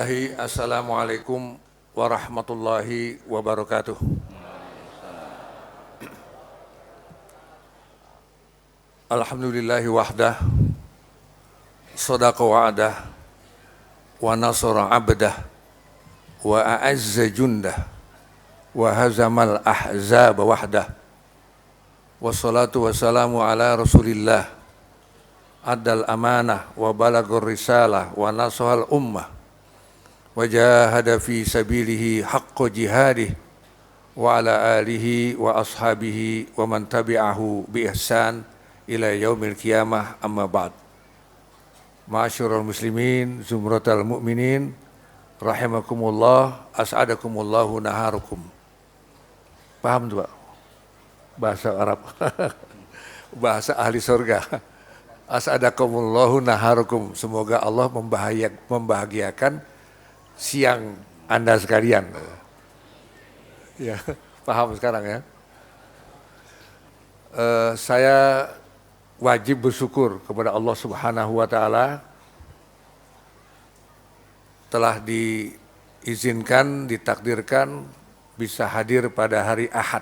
Bismillahi, Assalamualaikum warahmatullahi wabarakatuh. Alhamdulillahi wahdah, sadaqa wa'adah, wa nasara abdah, wa a'azza jundah, wa hazamal ahzab wahdah. Wassalatu wassalamu ala rasulillah, addal amanah, wa balagur risalah, wa nasahal ummah, wa jahada fi sabilihi haqqa jihadih, wa ala alihi wa ashabihi wa man tabi'ahu bi ihsan ila yaumil qiyamah, amma ba'd. Ma'asyiral muslimin, zumratal mu'minin, rahimakumullah, as'adakumullahu naharukum. Paham tuh Pak? Bahasa Arab. Bahasa ahli surga. As'adakumullahu naharukum. Semoga Allah membahagiakan siang Anda sekalian. Ya, paham sekarang ya. Saya wajib bersyukur kepada Allah Subhanahu wa Ta'ala telah diizinkan, ditakdirkan bisa hadir pada hari Ahad.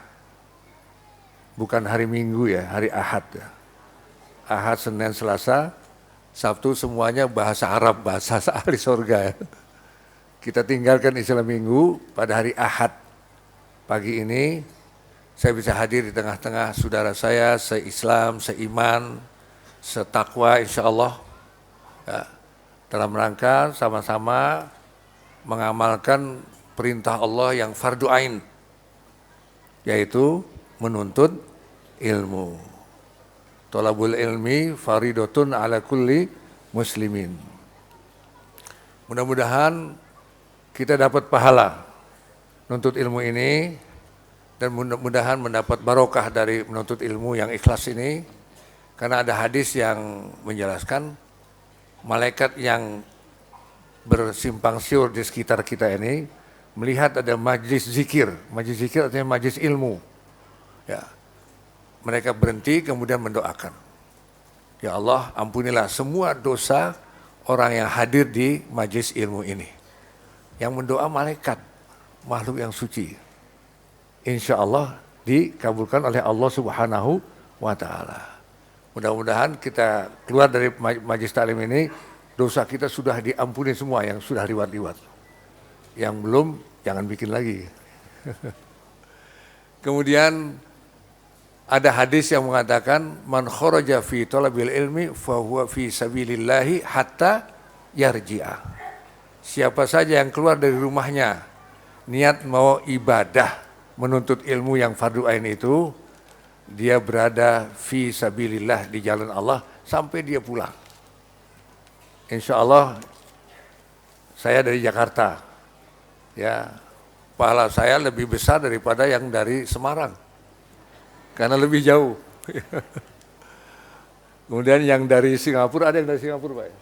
Bukan hari Minggu ya, hari Ahad ya. Ahad, Senin, Selasa, Sabtu semuanya bahasa Arab, bahasa ahli surga ya. Kita tinggalkan istilah Minggu, pada hari Ahad pagi ini saya bisa hadir di tengah-tengah saudara saya se-Islam, seiman, setakwa insyaallah ya, dalam rangka sama-sama mengamalkan perintah Allah yang fardu ain, yaitu menuntut ilmu. Thalabul ilmi faridatun ala kulli muslimin. Mudah-mudahan kita dapat pahala menuntut ilmu ini dan mudah-mudahan mendapat barokah dari menuntut ilmu yang ikhlas ini, karena ada hadis yang menjelaskan malaikat yang bersimpang siur di sekitar kita ini melihat ada majlis zikir artinya majlis ilmu ya, mereka berhenti kemudian mendoakan, ya Allah ampunilah semua dosa orang yang hadir di majlis ilmu ini. Yang mendoa malaikat, makhluk yang suci. Insya Allah dikabulkan oleh Allah Subhanahu wa Ta'ala. Mudah-mudahan kita keluar dari majlis taklim ini, dosa kita sudah diampuni semua yang sudah liwat-liwat. Yang belum, jangan bikin lagi. Kemudian ada hadis yang mengatakan, man kharaja fi talabil ilmi fahuwa fi sabilillahi hatta yarji'a. Siapa saja yang keluar dari rumahnya niat mau ibadah menuntut ilmu yang fardu ain itu, dia berada fi sabilillah, di jalan Allah sampai dia pulang. Insya Allah saya dari Jakarta ya, pahala saya lebih besar daripada yang dari Semarang karena lebih jauh. Kemudian yang dari Singapura, ada yang dari Singapura Pak ya?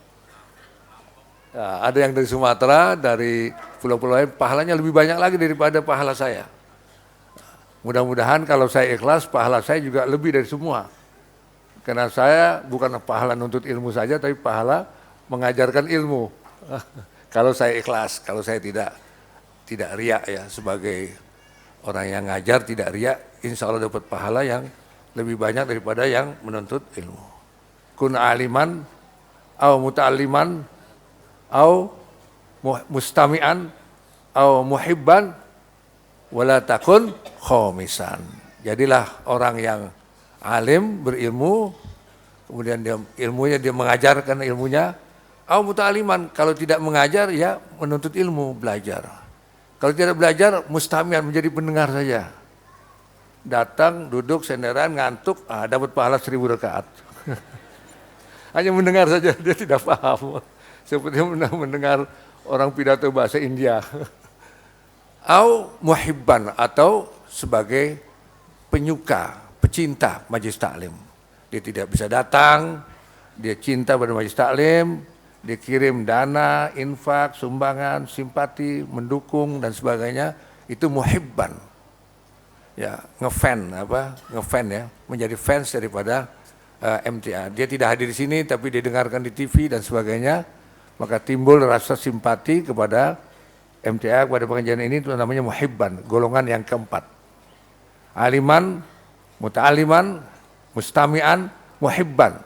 Ya, ada yang dari Sumatera, dari pulau-pulau lain, pahalanya lebih banyak lagi daripada pahala saya. Mudah-mudahan kalau saya ikhlas, pahala saya juga lebih dari semua. Karena saya bukan pahala nuntut ilmu saja, tapi pahala mengajarkan ilmu. Kalau saya ikhlas, kalau saya tidak riak ya, sebagai orang yang ngajar tidak riak, insya Allah dapat pahala yang lebih banyak daripada yang menuntut ilmu. Kun aliman, au muta'alliman, au mustami'an, au muhibban, wala takun khomisan. Jadilah orang yang alim, berilmu, kemudian dia mengajarkan ilmunya, au muta'aliman, kalau tidak mengajar ya menuntut ilmu, belajar. Kalau tidak belajar, mustami'an, menjadi pendengar saja. Datang, duduk, senderan, ngantuk, dapat pahala 1000 rakaat. Hanya mendengar saja, dia tidak paham. Seperti mendengar orang pidato bahasa India. Au muhibban, atau sebagai penyuka, pecinta majlis taklim. Dia tidak bisa datang, dia cinta pada majlis taklim, dia kirim dana, infak, sumbangan, simpati, mendukung dan sebagainya, itu muhibban. Ya, ngefan ya, menjadi fans daripada MTA. Dia tidak hadir di sini tapi didengarkan di TV dan sebagainya. maka timbul rasa simpati kepada MTA, kepada pengajian ini, itu namanya muhibban, golongan yang keempat. Aliman, muta'aliman, mustami'an, muhibban.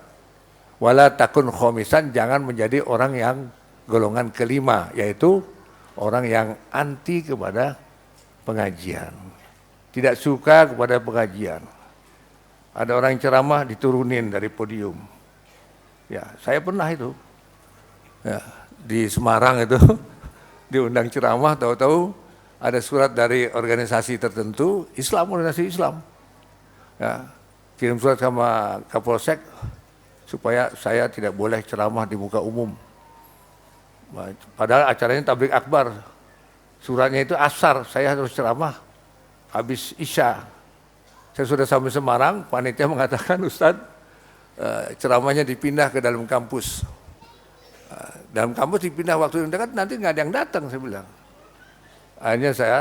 Wala takun khomisan, jangan menjadi orang yang golongan kelima, yaitu orang yang anti kepada pengajian. Tidak suka kepada pengajian. Ada orang yang ceramah diturunin dari podium. Ya, saya pernah itu. Ya, di Semarang itu diundang ceramah, tahu-tahu ada surat dari organisasi tertentu, organisasi Islam. Ya, kirim surat sama Kapolsek supaya saya tidak boleh ceramah di muka umum. Padahal acaranya tablik akbar. Suratnya itu asar, saya harus ceramah habis Isya. Saya sudah sampai Semarang, panitia mengatakan, Ustadz, ceramahnya dipindah ke dalam kampus. Dalam kampus dipindah waktu yang dekat, nanti nggak ada yang datang, saya bilang. Akhirnya saya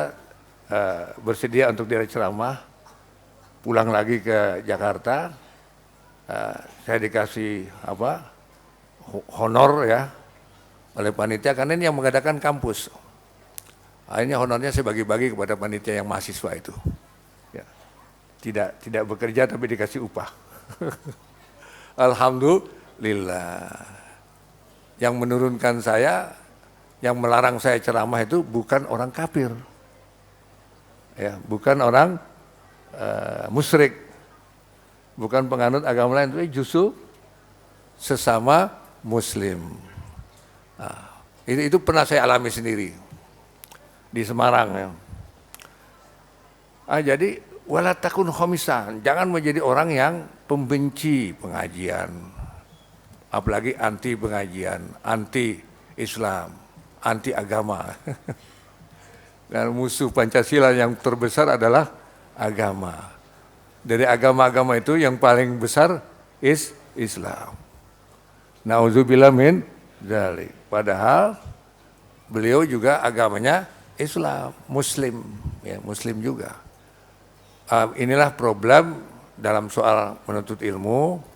bersedia untuk dia ceramah, pulang lagi ke Jakarta. Saya dikasih honor ya oleh panitia, karena ini yang mengadakan kampus. Akhirnya honornya saya bagi-bagi kepada panitia yang mahasiswa itu. Ya. Tidak bekerja tapi dikasih upah. Alhamdulillah. Yang menurunkan saya, yang melarang saya ceramah itu bukan orang kafir, ya, bukan orang musyrik, bukan penganut agama lain, tapi justru sesama Muslim. Nah, itu pernah saya alami sendiri di Semarang. Ya. Jadi wala takun khomisan, jangan menjadi orang yang pembenci pengajian. Apalagi anti pengajian, anti Islam, anti agama. Dan musuh Pancasila yang terbesar adalah agama. Dari agama-agama itu yang paling besar Islam. Nauzubillah min dzalik. Padahal beliau juga agamanya Islam, Muslim, ya, Muslim juga. Inilah problem dalam soal menuntut ilmu.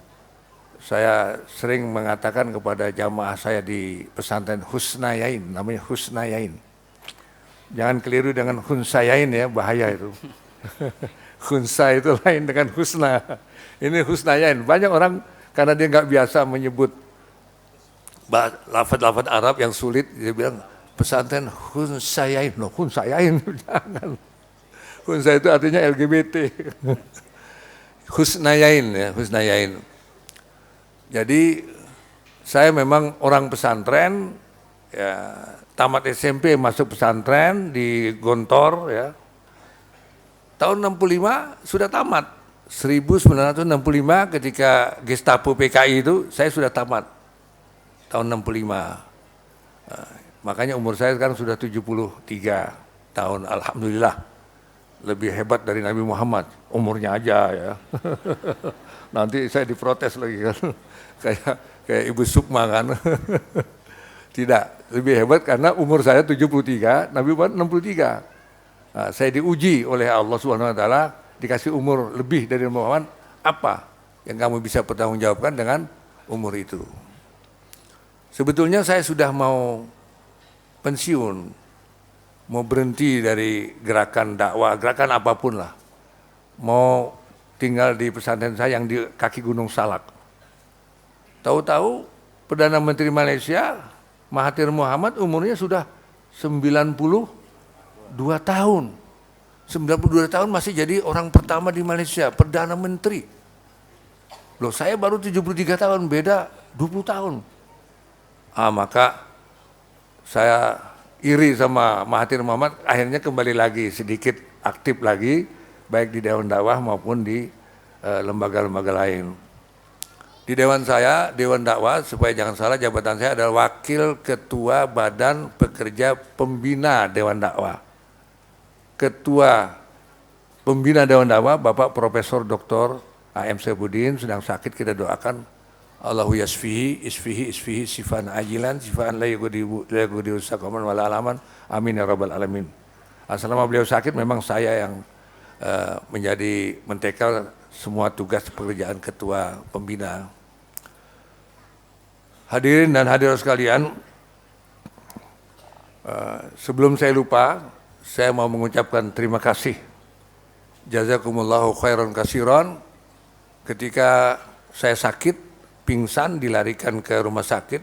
Saya sering mengatakan kepada jamaah saya di pesantren Husnayain, namanya Husnayain. Jangan keliru dengan Hunsayain ya, bahaya itu. Hunsa itu lain dengan Husna. Ini Husnayain. Banyak orang karena dia nggak biasa menyebut lafaz-lafaz Arab yang sulit, dia bilang pesantren Hunsayain. Loh, Hunsayain, jangan. Hunsa itu artinya LGBT. Husnayain ya, Husnayain. Jadi saya memang orang pesantren, ya, tamat SMP masuk pesantren di Gontor, ya. Tahun 65 sudah tamat. 1965 ketika Gestapo PKI itu saya sudah tamat. Tahun 65. Makanya umur saya sekarang sudah 73 tahun, alhamdulillah. Lebih hebat dari Nabi Muhammad, umurnya aja ya. Nanti saya diprotes lagi kan. Kayak Ibu Sukma kan. Tidak, lebih hebat karena umur saya 73, Nabi Muhammad 63. Nah, saya diuji oleh Allah Subhanahu wa taala, dikasih umur lebih dari Nabi Muhammad, apa yang kamu bisa pertanggungjawabkan dengan umur itu? Sebetulnya saya sudah mau pensiun, mau berhenti dari gerakan dakwah, gerakan apapun lah. Mau tinggal di pesantren saya yang di kaki Gunung Salak. Tahu-tahu Perdana Menteri Malaysia Mahathir Mohamad umurnya sudah 92 tahun. 92 tahun masih jadi orang pertama di Malaysia, Perdana Menteri. Loh, saya baru 73 tahun, beda 20 tahun. Maka saya iri sama Mahathir Mohamad, akhirnya kembali lagi sedikit aktif lagi, baik di Dewan Dakwah maupun di lembaga-lembaga lain. Di Dewan saya, Dewan Dakwah, supaya jangan salah, jabatan saya adalah Wakil Ketua Badan Pekerja Pembina Dewan Dakwah. Ketua Pembina Dewan Dakwah, Bapak Profesor Dr. A.M. Saifuddin sedang sakit, kita doakan Allahu yasfihi, isfihi, sifan ajilan, sifan la yagudiu saqaman wala alaman, amin ya rabbal alamin. Selama beliau sakit memang saya yang menjadi mentekel semua tugas pekerjaan ketua pembina. Hadirin dan hadirat sekalian, sebelum saya lupa, saya mau mengucapkan terima kasih. Jazakumullahu khairan kasiron. Ketika saya sakit, pingsan, dilarikan ke rumah sakit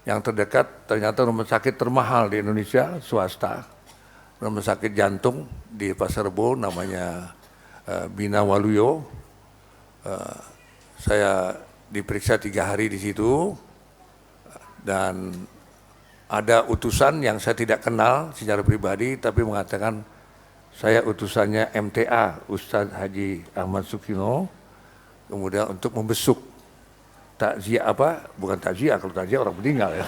yang terdekat, ternyata rumah sakit termahal di Indonesia, swasta. Rumah sakit jantung di Pasar Rebo, namanya Bina Waluyo. Saya diperiksa 3 hari di situ, dan ada utusan yang saya tidak kenal secara pribadi, tapi mengatakan saya utusannya MTA, Ustadz Haji Ahmad Sukino, kemudian untuk membesuk takziah bukan takziah, kalau takziah orang meninggal ya.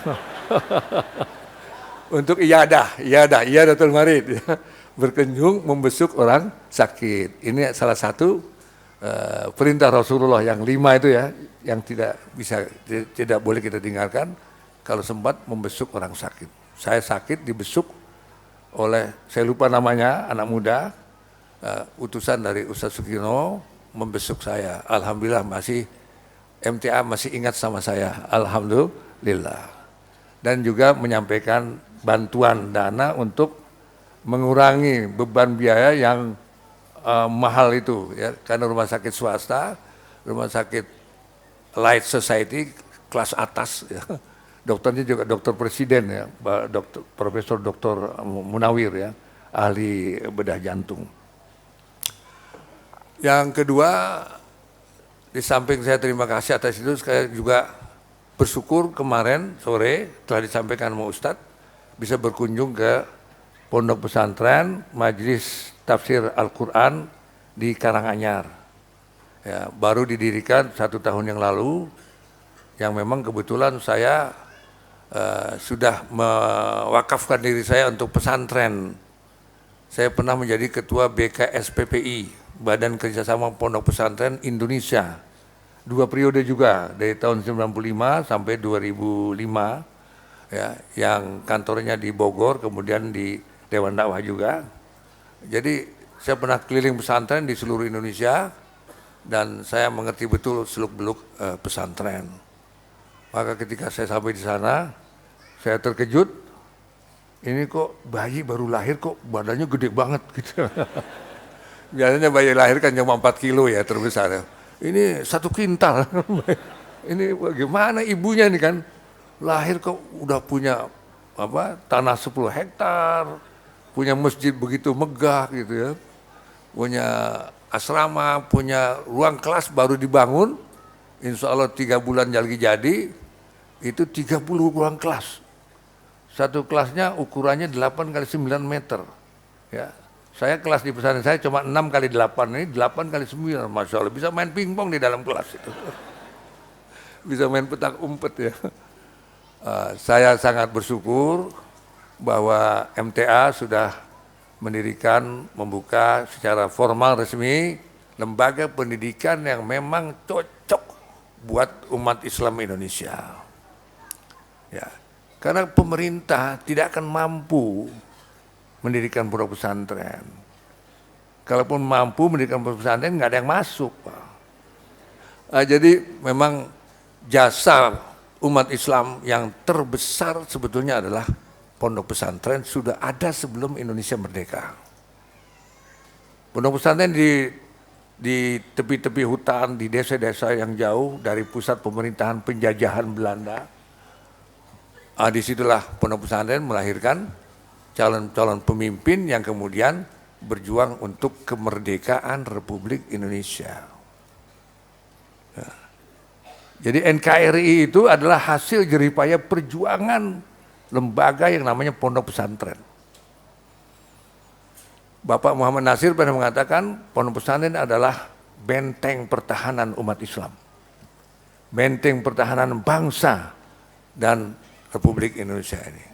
Untuk iyadatul marid, berkunjung membesuk orang sakit. Ini salah satu perintah Rasulullah yang 5 itu ya, yang tidak boleh kita tinggalkan kalau sempat membesuk orang sakit. Saya sakit dibesuk oleh, saya lupa namanya, anak muda, utusan dari Ustadz Sukino membesuk saya. Alhamdulillah MTA masih ingat sama saya, alhamdulillah. Dan juga menyampaikan bantuan dana untuk mengurangi beban biaya yang mahal itu ya, karena rumah sakit swasta, rumah sakit Light Society kelas atas ya. Dokternya juga dokter presiden ya, Profesor Dr. Munawir ya, ahli bedah jantung. Yang kedua, di samping saya terima kasih atas itu, saya juga bersyukur kemarin sore telah disampaikan sama Ustadz bisa berkunjung ke Pondok Pesantren Majelis Tafsir Al-Quran di Karanganyar. Ya, baru didirikan 1 tahun yang lalu, yang memang kebetulan saya sudah mewakafkan diri saya untuk pesantren. Saya pernah menjadi ketua BKSPPI, Badan Kerjasama Pondok Pesantren Indonesia. 2 periode juga, dari tahun 95 sampai 2005, ya, yang kantornya di Bogor, kemudian di Dewan Dakwah juga. Jadi saya pernah keliling pesantren di seluruh Indonesia, dan saya mengerti betul seluk-beluk pesantren. Maka ketika saya sampai di sana, saya terkejut, ini kok bayi baru lahir kok badannya gede banget gitu. Biasanya bayi lahir kan cuma 4 kilo ya terbesar ya. Ini 1 kintal. Ini bagaimana ibunya nih kan, lahir kok udah punya tanah 10 hektar, punya masjid begitu megah gitu ya, punya asrama, punya ruang kelas baru dibangun, insya Allah 3 bulan lagi jadi, itu 30 ruang kelas. Satu kelasnya ukurannya 8 kali 9 meter. Ya. Saya kelas di pesantren saya cuma 6 kali 8, ini 8 kali 9, Masya Allah, bisa main pingpong di dalam kelas itu. Bisa main petak umpet ya. Saya sangat bersyukur bahwa MTA sudah mendirikan, membuka secara formal resmi lembaga pendidikan yang memang cocok buat umat Islam Indonesia. Ya, karena pemerintah tidak akan mampu mendirikan pondok pesantren. Kalaupun mampu mendirikan pondok pesantren, nggak ada yang masuk, Pak. Jadi memang jasa umat Islam yang terbesar sebetulnya adalah pondok pesantren, sudah ada sebelum Indonesia merdeka. Pondok pesantren di tepi-tepi hutan, di desa-desa yang jauh dari pusat pemerintahan penjajahan Belanda. Disitulah pondok pesantren melahirkan calon-calon pemimpin yang kemudian berjuang untuk kemerdekaan Republik Indonesia. Jadi NKRI itu adalah hasil jeripaya perjuangan lembaga yang namanya pondok pesantren. Bapak Muhammad Nasir pernah mengatakan pondok pesantren adalah benteng pertahanan umat Islam, benteng pertahanan bangsa dan Republik Indonesia ini.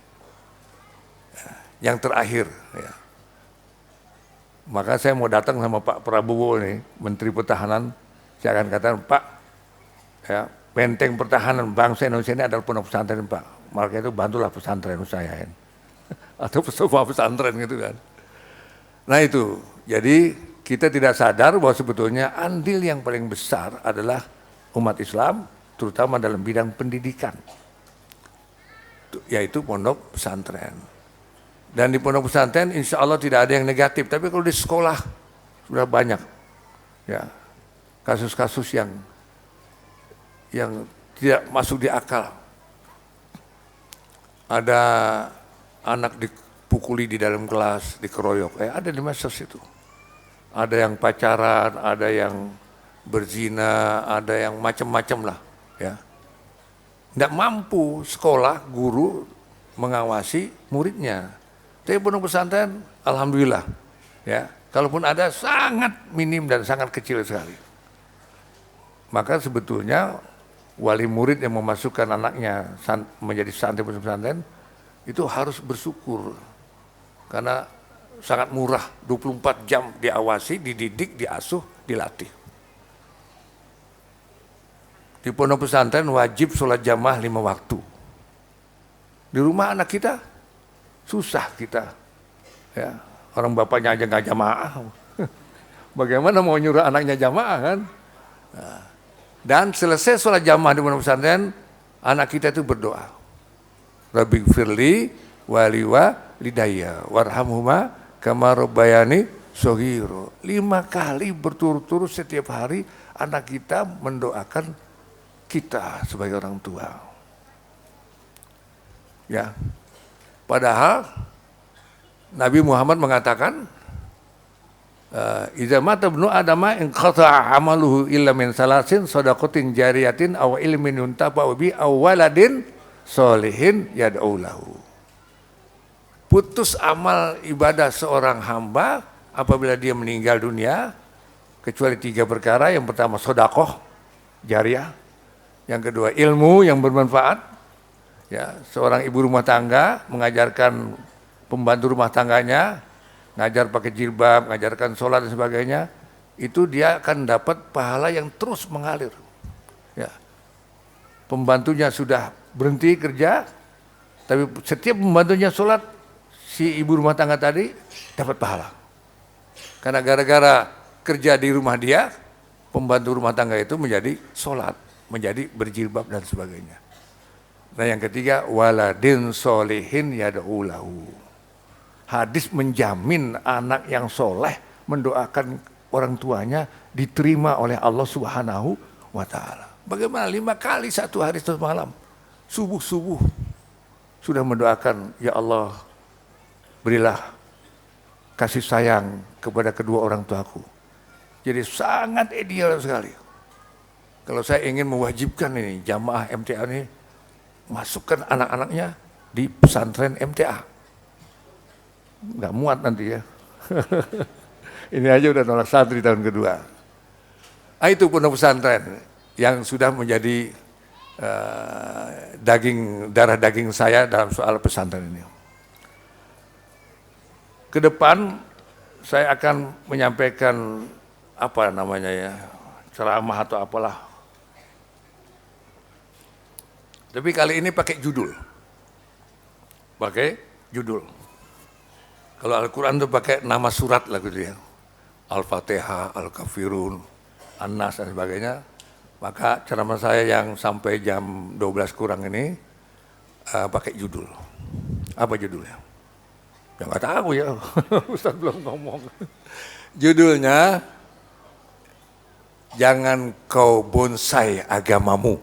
Yang terakhir, ya. Maka saya mau datang sama Pak Prabowo nih, Menteri Pertahanan, saya akan katakan, Pak, ya, benteng pertahanan bangsa Indonesia ini adalah pondok pesantren, Pak. Maka itu bantulah pesantren saya, atau semua pesantren gitu kan. Nah itu, jadi kita tidak sadar bahwa sebetulnya andil yang paling besar adalah umat Islam, terutama dalam bidang pendidikan, yaitu pondok pesantren. Dan di pondok pesantren insya Allah tidak ada yang negatif. Tapi kalau di sekolah sudah banyak ya kasus-kasus yang tidak masuk di akal. Ada anak dipukuli di dalam kelas, dikeroyok. Ada di medsos itu. Ada yang pacaran, ada yang berzina, ada yang macam-macam lah. Ya, tidak mampu sekolah, guru mengawasi muridnya. Tapi pondok pesantren, alhamdulillah, ya, kalaupun ada sangat minim dan sangat kecil sekali. Maka sebetulnya wali murid yang memasukkan anaknya menjadi santri pondok pesantren itu harus bersyukur karena sangat murah, 24 jam diawasi, dididik, diasuh, dilatih. Di pondok pesantren wajib sholat jamaah 5 waktu. Di rumah anak kita susah kita, ya, orang bapaknya aja nggak jamaah. Bagaimana mau nyuruh anaknya jamaah kan? Nah, dan selesai sholat jamaah di pondok pesantren, anak kita itu berdoa. Rabbi firli waliwa lidaya warhamhuma kama rabbayani shaghira. 5 kali berturut-turut setiap hari anak kita mendoakan kita sebagai orang tua. Ya. Padahal Nabi Muhammad mengatakan idza mata ibnu adama in qata'a amaluhu illa min salasin shadaqatin jariyatin aw ilmin yuntafa'u bi aw waladin sholihin yad'u lahu. Putus amal ibadah seorang hamba apabila dia meninggal dunia kecuali 3 perkara. Yang pertama sedekah jariyah, yang kedua ilmu yang bermanfaat. Ya, seorang ibu rumah tangga mengajarkan pembantu rumah tangganya, ngajar pakai jilbab, ngajarkan sholat dan sebagainya, itu dia akan dapat pahala yang terus mengalir. Ya. Pembantunya sudah berhenti kerja, tapi setiap pembantunya sholat, si ibu rumah tangga tadi dapat pahala. Karena gara-gara kerja di rumah dia, pembantu rumah tangga itu menjadi sholat, menjadi berjilbab dan sebagainya. Nah yang ketiga, waladin solihin yad'u lahu. Hadis menjamin anak yang soleh mendoakan orang tuanya diterima oleh Allah Subhanahu wa ta'ala. Bagaimana 5 kali 1 hari 1 malam, subuh-subuh sudah mendoakan, ya Allah berilah kasih sayang kepada kedua orang tuaku. Jadi sangat ideal sekali. Kalau saya ingin mewajibkan ini jamaah MTA ini, masukkan anak-anaknya di pesantren MTA. Nggak muat nanti ya. Ini aja udah nolak santri tahun kedua. Itu pondok pesantren yang sudah menjadi darah daging saya dalam soal pesantren ini. Ke depan saya akan menyampaikan apa namanya ya, ceramah atau apalah. Tapi kali ini pakai judul. Pakai judul. Kalau Al-Quran itu pakai nama surat lah gitu ya. Al-Fatihah, Al-Kafirun, An-Nas dan sebagainya. Maka ceramah saya yang sampai jam 12 kurang ini pakai judul. Apa judulnya? Ya nggak tahu ya. Ustaz belum ngomong. Judulnya, jangan kau bonsai agamamu.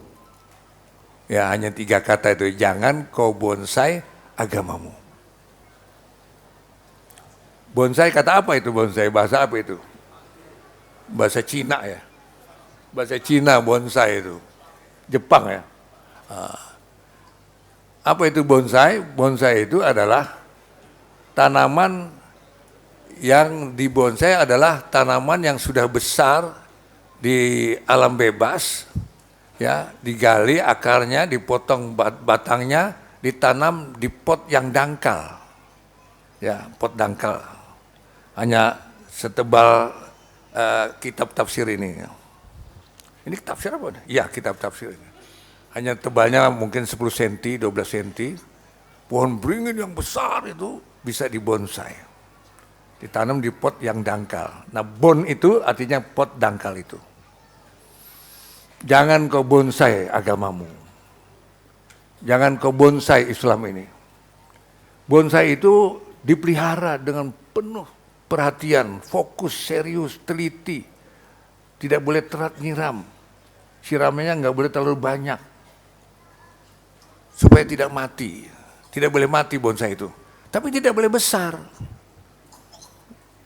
Ya hanya 3 kata itu, jangan kau bonsai agamamu. Bonsai kata apa itu bonsai? Bahasa apa itu? Bahasa Cina ya. Bahasa Cina bonsai itu. Jepang ya. Apa itu bonsai? Bonsai itu adalah tanaman yang dibonsai adalah tanaman yang sudah besar di alam bebas. Ya, digali akarnya, dipotong batangnya, ditanam di pot yang dangkal. Ya, pot dangkal. Hanya setebal kitab tafsir ini. Ini tafsir apa? Ya, kitab tafsir ini. Hanya tebalnya mungkin 10 cm, 12 cm. Pohon beringin yang besar itu bisa dibonsai. Ditanam di pot yang dangkal. Nah, bon itu artinya pot dangkal itu. Jangan kau bonsai agamamu. Jangan kau bonsai Islam ini. Bonsai itu dipelihara dengan penuh perhatian, fokus, serius, teliti. Tidak boleh telat nyiram. Siramannya nggak boleh terlalu banyak. Supaya tidak mati. Tidak boleh mati bonsai itu. Tapi tidak boleh besar.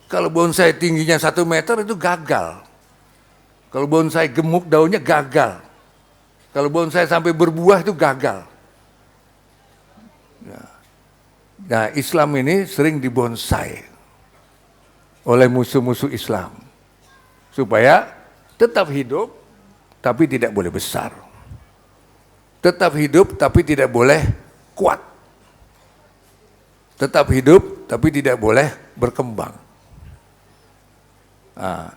Kalau bonsai tingginya 1 meter itu gagal. Kalau bonsai gemuk daunnya gagal. Kalau bonsai sampai berbuah itu gagal. Nah, Islam ini sering dibonsai oleh musuh-musuh Islam. Supaya tetap hidup, tapi tidak boleh besar. Tetap hidup, tapi tidak boleh kuat. Tetap hidup, tapi tidak boleh berkembang. Nah,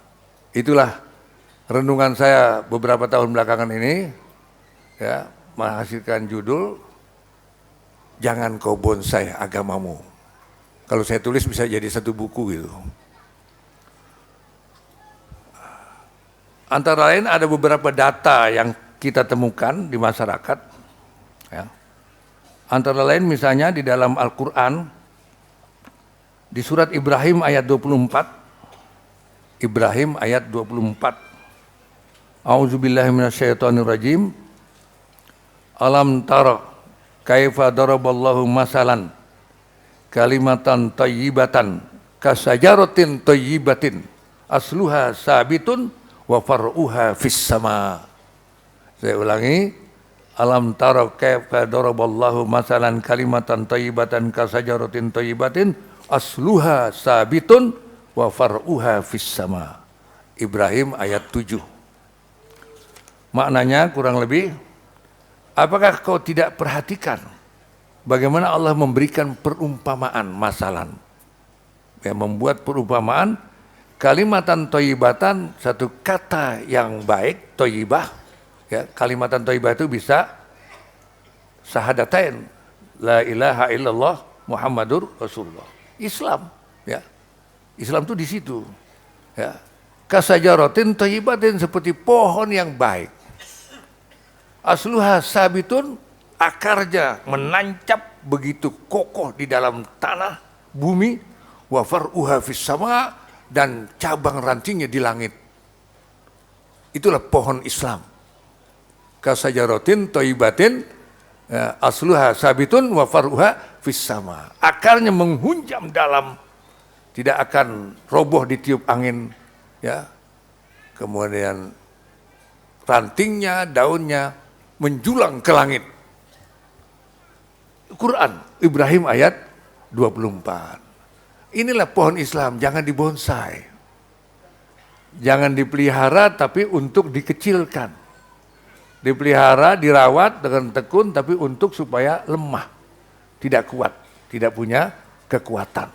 itulah renungan saya beberapa tahun belakangan ini, ya, menghasilkan judul Jangan Kau Bonsai Agamamu. Kalau saya tulis bisa jadi satu buku gitu. Antara lain ada beberapa data yang kita temukan di masyarakat. Ya. Antara lain misalnya di dalam Al-Quran, di surat Ibrahim ayat 24. Ibrahim ayat 24. A'udzubillahi minasyaitonirrajim. Alam tara kaifa daraballahu masalan kalimatan thayyibatan kasajaratin thayyibatin asluha sabitun wa far'uha fis sama. Saya ulangi, alam tara kaifa daraballahu masalan kalimatan thayyibatan kasajaratin thayyibatin asluha sabitun wa far'uha fis sama. Ibrahim ayat 7. Maknanya kurang lebih, apakah kau tidak perhatikan bagaimana Allah memberikan perumpamaan masalan, yang membuat perumpamaan kalimatan thayyibatan, satu kata yang baik, thayyibah, ya, kalimatan thayyibah itu bisa syahadatain, la ilaha illallah Muhammadur Rasulullah. Islam, ya. Islam itu di situ. Ya. Kasajaratin thayyibatin, seperti pohon yang baik. Asluha sabitun, akarnya menancap begitu kokoh di dalam tanah, bumi, wa far'uha fis sama, dan cabang rantingnya di langit. Itulah pohon Islam. Kasajaratin thayyibatin, asluha sabitun wa far'uha fis sama. Akarnya menghunjam dalam, tidak akan roboh ditiup angin, ya. Kemudian rantingnya, daunnya menjulang ke langit. Quran, Ibrahim ayat 24. Inilah pohon Islam, jangan dibonsai. Jangan dipelihara tapi untuk dikecilkan. Dipelihara, dirawat dengan tekun tapi untuk supaya lemah. Tidak kuat, tidak punya kekuatan.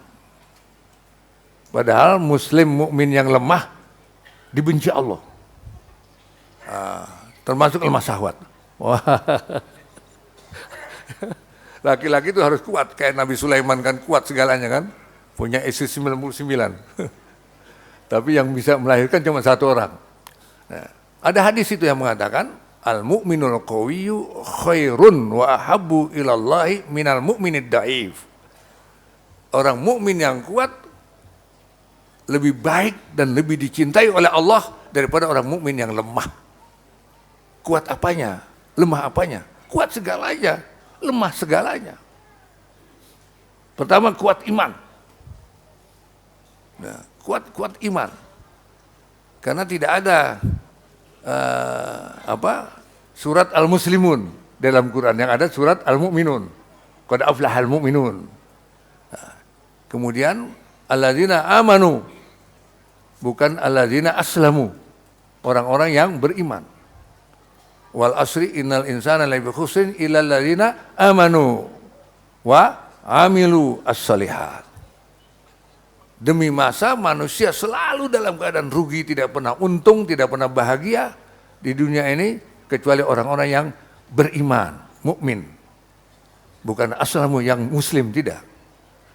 Padahal muslim mukmin yang lemah dibenci Allah. Termasuk lemah syahwat. Wah. Laki-laki itu harus kuat, kayak Nabi Sulaiman kan kuat segalanya kan, punya istri 99. Tapi yang bisa melahirkan cuma 1 orang. Nah, ada hadis itu yang mengatakan al-mu'minul qawiyyu khairun wa ahabbu ilallahi minal mu'minid dhaif. Orang mukmin yang kuat lebih baik dan lebih dicintai oleh Allah daripada orang mukmin yang lemah. Kuat apanya? Lemah apanya? Kuat segalanya, lemah segalanya. Pertama kuat iman. Nah, kuat iman. Karena tidak ada surat Al-Muslimun dalam Quran, yang ada surat Al-Mu'minun. Qad aflahal mu'minun. Nah, kemudian alladzina amanu, bukan alladzina aslamu, orang-orang yang beriman. Wal asri innal insana lafi khusrin illal ladzina amanu wa amilu as-solihat. Demi masa manusia selalu dalam keadaan rugi, tidak pernah untung, tidak pernah bahagia di dunia ini kecuali orang-orang yang beriman, mukmin. Bukan aslamu yang muslim, tidak.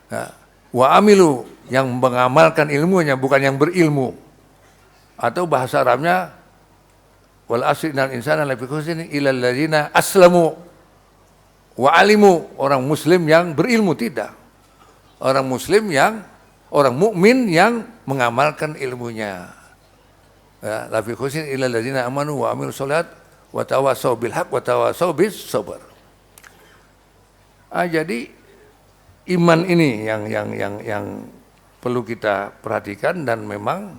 Nah, wa amilu yang mengamalkan ilmunya, bukan yang berilmu. Atau bahasa Arabnya wal asri innal insana lafi khusrin illal ladzina aslamu wa alimu, orang muslim yang berilmu, tidak. Orang muslim yang, orang mukmin yang mengamalkan ilmunya. Ya, la fi khusyin illal ladzina amanu wa amilus sholat wa tawassaw bil haqq wa tawassaw bis sabr. Jadi iman ini yang perlu kita perhatikan, dan memang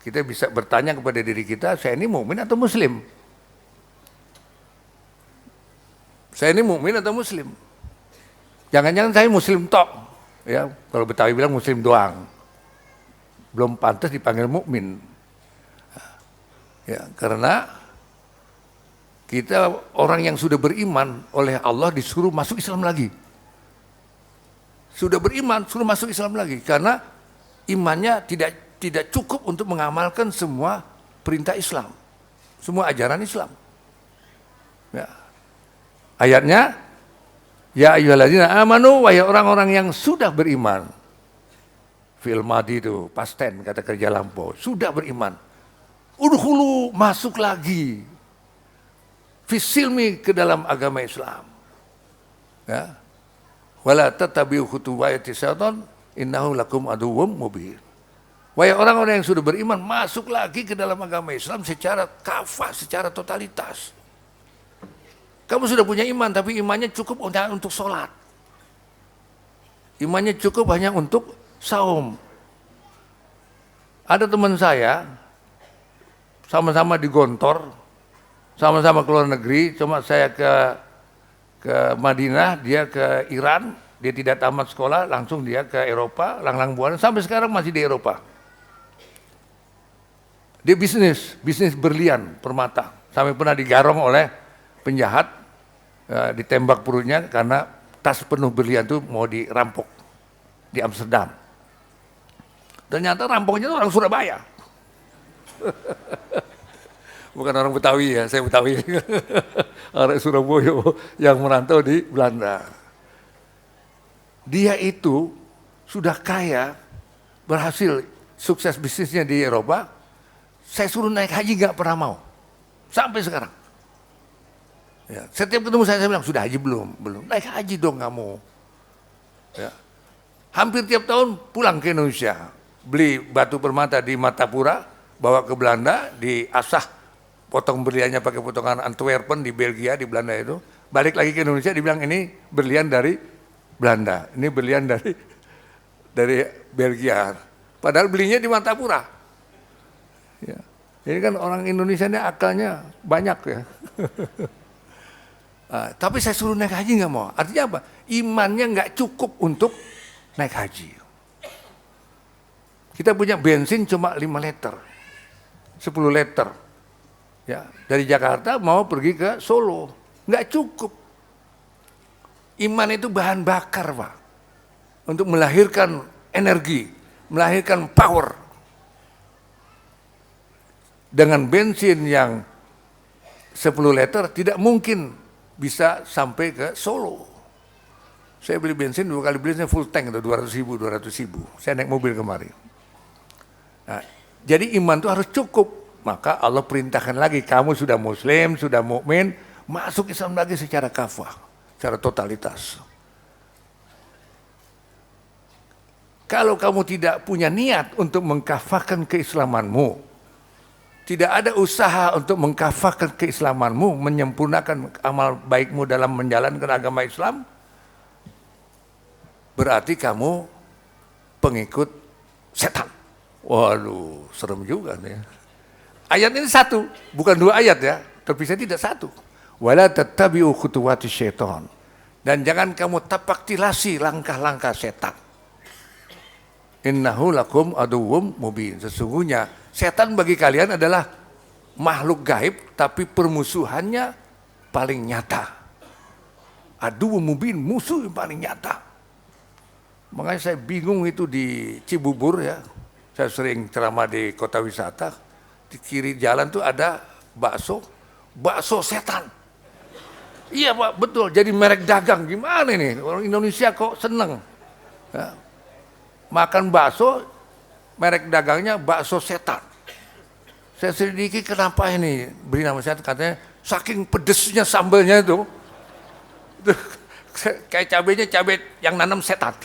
kita bisa bertanya kepada diri kita, saya ini mukmin atau muslim? Saya ini mukmin atau muslim? Jangan-jangan saya muslim tok. Ya, kalau Betawi bilang muslim doang. Belum pantas dipanggil mukmin. Ya, karena kita orang yang sudah beriman oleh Allah disuruh masuk Islam lagi. Sudah beriman, suruh masuk Islam lagi, karena imannya tidak cukup untuk mengamalkan semua perintah Islam, semua ajaran Islam. Ya. Ayatnya, ya ayyuhalladzina amanu, wahai orang-orang yang sudah beriman. Fi'il madhi itu past tense, kata kerja lampau, sudah beriman. Udkhulu, masuk lagi. Fisilmi, ke dalam agama Islam. Ya. Wala tattabi'u khutuwati syaitan innahu lakum aduwwum mubin. Wahai orang-orang yang sudah beriman, masuk lagi ke dalam agama Islam secara kafah, secara totalitas. Kamu sudah punya iman, tapi imannya cukup hanya untuk sholat. Imannya cukup hanya untuk saum. Ada teman saya, sama-sama di Gontor, sama-sama ke luar negeri, cuma saya ke Madinah, dia ke Iran, dia tidak tamat sekolah, langsung dia ke Eropa, langlang buana, sampai sekarang masih di Eropa. Dia bisnis berlian, permata, sampai pernah digarong oleh penjahat, ditembak perutnya karena tas penuh berlian itu mau dirampok di Amsterdam. Ternyata rampoknya itu orang Surabaya. Bukan orang Betawi ya, saya Betawi. Orang Surabaya yang merantau di Belanda. Dia itu sudah kaya, berhasil, sukses bisnisnya di Eropa. Saya suruh naik haji nggak pernah mau, sampai sekarang. Ya, setiap ketemu saya bilang, sudah haji belum? Belum. Naik haji dong kamu. Ya. Hampir tiap tahun pulang ke Indonesia, beli batu permata di Matapura, bawa ke Belanda, diasah, potong berliannya pakai potongan Antwerpen di Belgia, di Belanda itu. Balik lagi ke Indonesia, dibilang ini berlian dari Belanda, ini berlian dari Belgia. Padahal belinya di Matapura. Ya. Ini kan orang Indonesia ini akalnya banyak ya. Tapi saya suruh naik haji nggak mau. Artinya apa? Imannya nggak cukup untuk naik haji. Kita punya bensin cuma 5 liter, 10 liter. Ya, dari Jakarta mau pergi ke Solo, nggak cukup. Iman itu bahan bakar, Pak, untuk melahirkan energi, melahirkan power. Dengan bensin yang 10 liter tidak mungkin bisa sampai ke Solo. Saya beli bensin 2 kali belinya full tank itu 200.000. Saya naik mobil kemarin. Nah, jadi iman itu harus cukup. Maka Allah perintahkan lagi, kamu sudah muslim, sudah mukmin, masuk Islam lagi secara kafah, secara totalitas. Kalau kamu tidak punya niat untuk mengkafahkan keislamanmu, tidak ada usaha untuk mengkafahkan keislamanmu, menyempurnakan amal baikmu dalam menjalankan agama Islam, berarti kamu pengikut setan. Waduh, serem juga nih. Ayat ini satu, bukan 2 ayat ya, terpisah tidak satu. Wala tattabi'u khutuwati syaitan. Dan jangan kamu tapaktilasi langkah-langkah setan. Innahu lakum aduwwum mubin. Sesungguhnya setan bagi kalian adalah makhluk gaib, tapi permusuhannya paling nyata. Aduwwum mubin, musuh yang paling nyata. Makanya saya bingung itu di Cibubur ya. Saya sering ceramah di kota wisata. Di kiri jalan tuh ada bakso setan. Iya Pak, betul. Jadi merek dagang. Gimana ini? Orang Indonesia kok seneng. Ya. Makan bakso, merek dagangnya bakso setan. Saya selidiki kenapa ini beri nama setan, katanya saking pedesnya sambalnya itu kayak cabenya cabai yang nanam setan.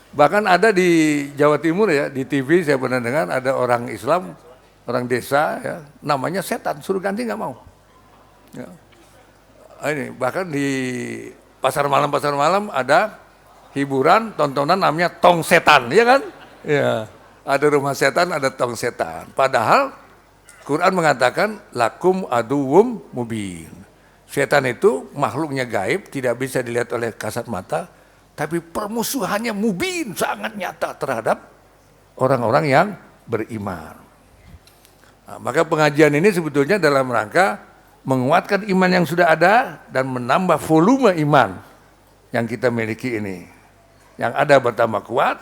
Bahkan ada di Jawa Timur ya, di TV saya pernah dengar ada orang Islam, orang desa ya, namanya setan, suruh ganti nggak mau. Ya. Ini bahkan di pasar malam ada hiburan, tontonan namanya tong setan, ya kan? Ya, ada rumah setan, ada tong setan. Padahal Quran mengatakan lakum aduwum mubin. Setan itu makhluknya gaib, tidak bisa dilihat oleh kasat mata, tapi permusuhannya mubin, sangat nyata terhadap orang-orang yang beriman. Nah, maka pengajian ini sebetulnya dalam rangka menguatkan iman yang sudah ada dan menambah volume iman yang kita miliki ini. Yang ada bertambah kuat,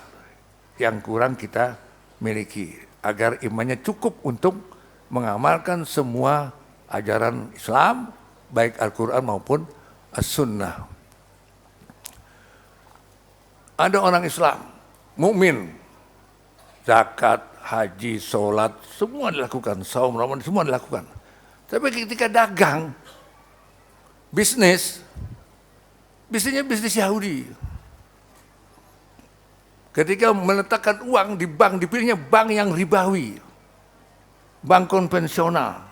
yang kurang kita miliki. Agar imannya cukup untuk mengamalkan semua ajaran Islam, baik Al-Quran maupun As-Sunnah. Ada orang Islam, mukmin, zakat, haji, sholat, semua dilakukan, saum Ramadan semua dilakukan. Tapi ketika dagang, bisnisnya bisnis Yahudi. Ketika meletakkan uang di bank, dipilihnya bank yang ribawi, bank konvensional.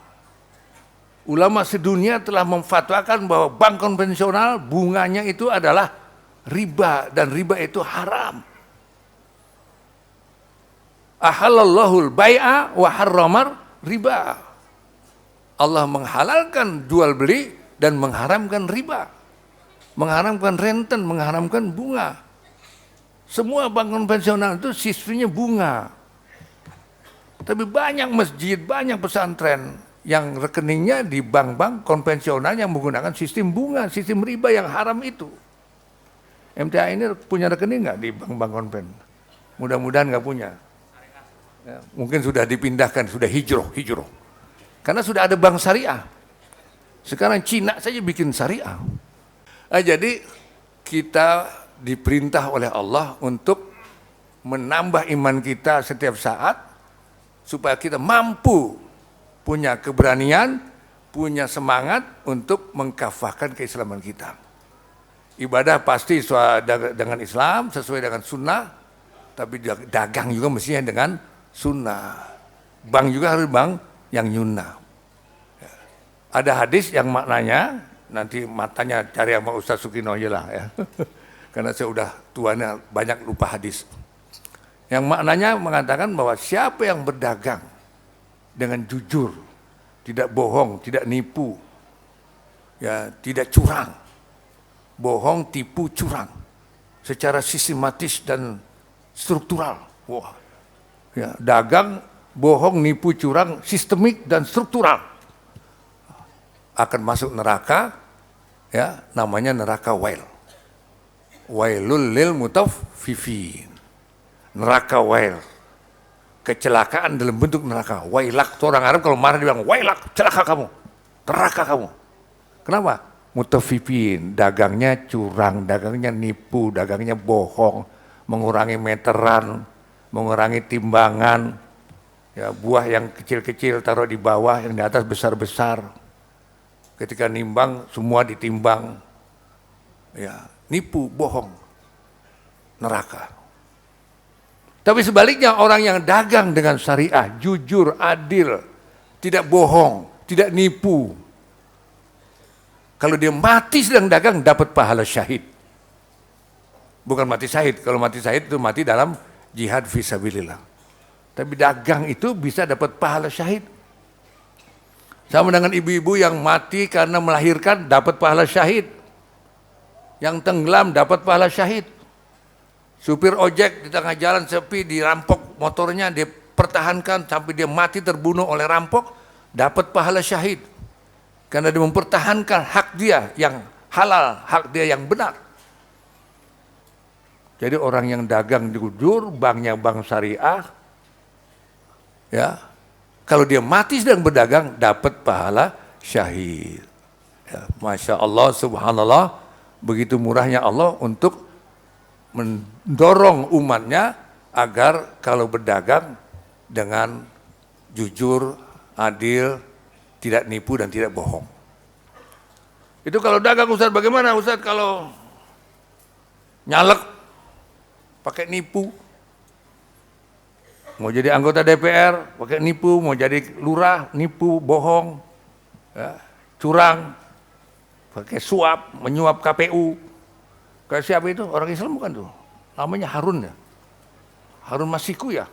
Ulama sedunia telah memfatwakan bahwa bank konvensional bunganya itu adalah riba, dan riba itu haram. Ahallallahul bai'a wa harramar riba. Allah menghalalkan jual beli dan mengharamkan riba. Mengharamkan renten, mengharamkan bunga. Semua bank konvensional itu sistemnya bunga. Tapi banyak masjid, banyak pesantren yang rekeningnya di bank-bank konvensional yang menggunakan sistem bunga, sistem riba yang haram itu. MTA ini punya rekening nggak di bank-bank konven? Mudah-mudahan nggak punya. Ya, mungkin sudah dipindahkan, sudah hijrah. Karena sudah ada bank syariah. Sekarang Cina saja bikin syariah. Jadi kita diperintah oleh Allah untuk menambah iman kita setiap saat supaya kita mampu punya keberanian, punya semangat untuk mengkafahkan keislaman kita. Ibadah pasti sesuai dengan Islam, sesuai dengan sunnah, tapi dagang juga mestinya dengan sunnah. Bank juga harus bank yang nyunnah. Ada hadis yang maknanya, nanti matanya cari sama Ustaz Sukino aja lah ya. Karena saya udah tuanya banyak lupa hadis. Yang maknanya mengatakan bahwa siapa yang berdagang dengan jujur, tidak bohong, tidak nipu, ya, tidak curang, bohong, tipu, curang, secara sistematis dan struktural. Wah, ya, dagang, bohong, nipu, curang, sistemik dan struktural, akan masuk neraka, ya, namanya neraka wail. Wailul lil mutaffifin. Neraka wail. Kecelakaan dalam bentuk neraka. Wailak, itu orang Arab kalau marah dia bilang, wailak, celaka kamu, neraka kamu. Kenapa? Mutaffifin, dagangnya curang, dagangnya nipu, dagangnya bohong, mengurangi meteran, mengurangi timbangan, ya, buah yang kecil-kecil taruh di bawah, yang di atas besar-besar. Ketika nimbang semua ditimbang, ya, nipu, bohong, neraka. Tapi sebaliknya orang yang dagang dengan syariah, jujur, adil, tidak bohong, tidak nipu, kalau dia mati sedang dagang dapat pahala syahid. Bukan mati syahid, kalau mati syahid itu mati dalam jihad fisabilillah. Tapi dagang itu bisa dapat pahala syahid. Sama dengan ibu-ibu yang mati karena melahirkan dapat pahala syahid. Yang tenggelam dapat pahala syahid. Supir ojek di tengah jalan sepi dirampok motornya, dia pertahankan sampai dia mati terbunuh oleh rampok, dapat pahala syahid. Karena dia mempertahankan hak dia yang halal, hak dia yang benar. Jadi orang yang dagang jujur, banknya bank syariah, ya, kalau dia mati sedang berdagang dapat pahala syahid. Ya, Masya Allah, subhanallah, begitu murahnya Allah untuk mendorong umatnya agar kalau berdagang dengan jujur, adil, tidak nipu dan tidak bohong. Itu kalau dagang Ustaz, bagaimana Ustaz kalau nyalek? pakai nipu. Mau jadi anggota DPR, pakai nipu. Mau jadi lurah, nipu, bohong, ya, curang, pakai suap, menyuap KPU. Kayak siapa itu? Orang Islam bukan tuh. Namanya Harun ya. Harun Masiku ya.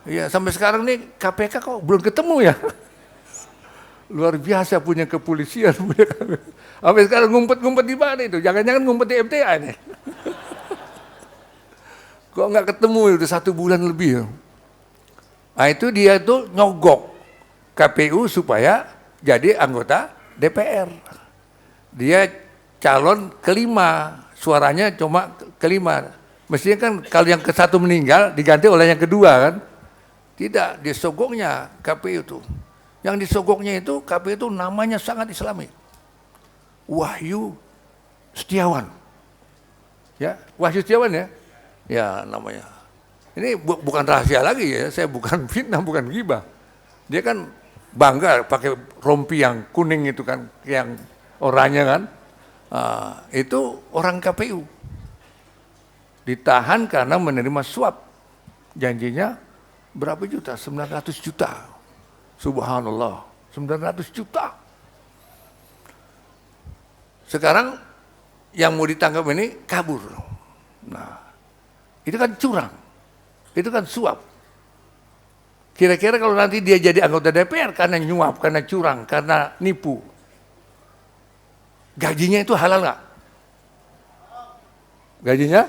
Iya, sampai sekarang nih KPK kok belum ketemu ya. Luar biasa punya kepolisian. Sampai sekarang ngumpet-ngumpet di mana itu? Jangan-jangan ngumpet di MTA nih. Kok nggak ketemu, udah 1 bulan lebih ya. Nah itu dia tuh nyogok KPU supaya jadi anggota DPR. Dia calon kelima, suaranya cuma kelima. Mestinya kan kalau yang ke-1 meninggal diganti oleh yang kedua kan. Tidak, disogoknya KPU itu. Yang disogoknya itu KPU itu namanya sangat Islami. Wahyu Setiawan. Ya, Wahyu Setiawan ya. Ya namanya. Ini bukan rahasia lagi ya, saya bukan fitnah, bukan ghibah. Dia kan bangga pakai rompi yang kuning itu kan, yang oranye kan. Itu orang KPU. Ditahan karena menerima suap. Janjinya berapa juta? 900 juta. Subhanallah, 900 juta. Sekarang yang mau ditangkap ini kabur. Nah, itu kan curang, itu kan suap. Kira-kira kalau nanti dia jadi anggota DPR karena nyuap, karena curang, karena nipu, gajinya itu halal nggak? Gajinya?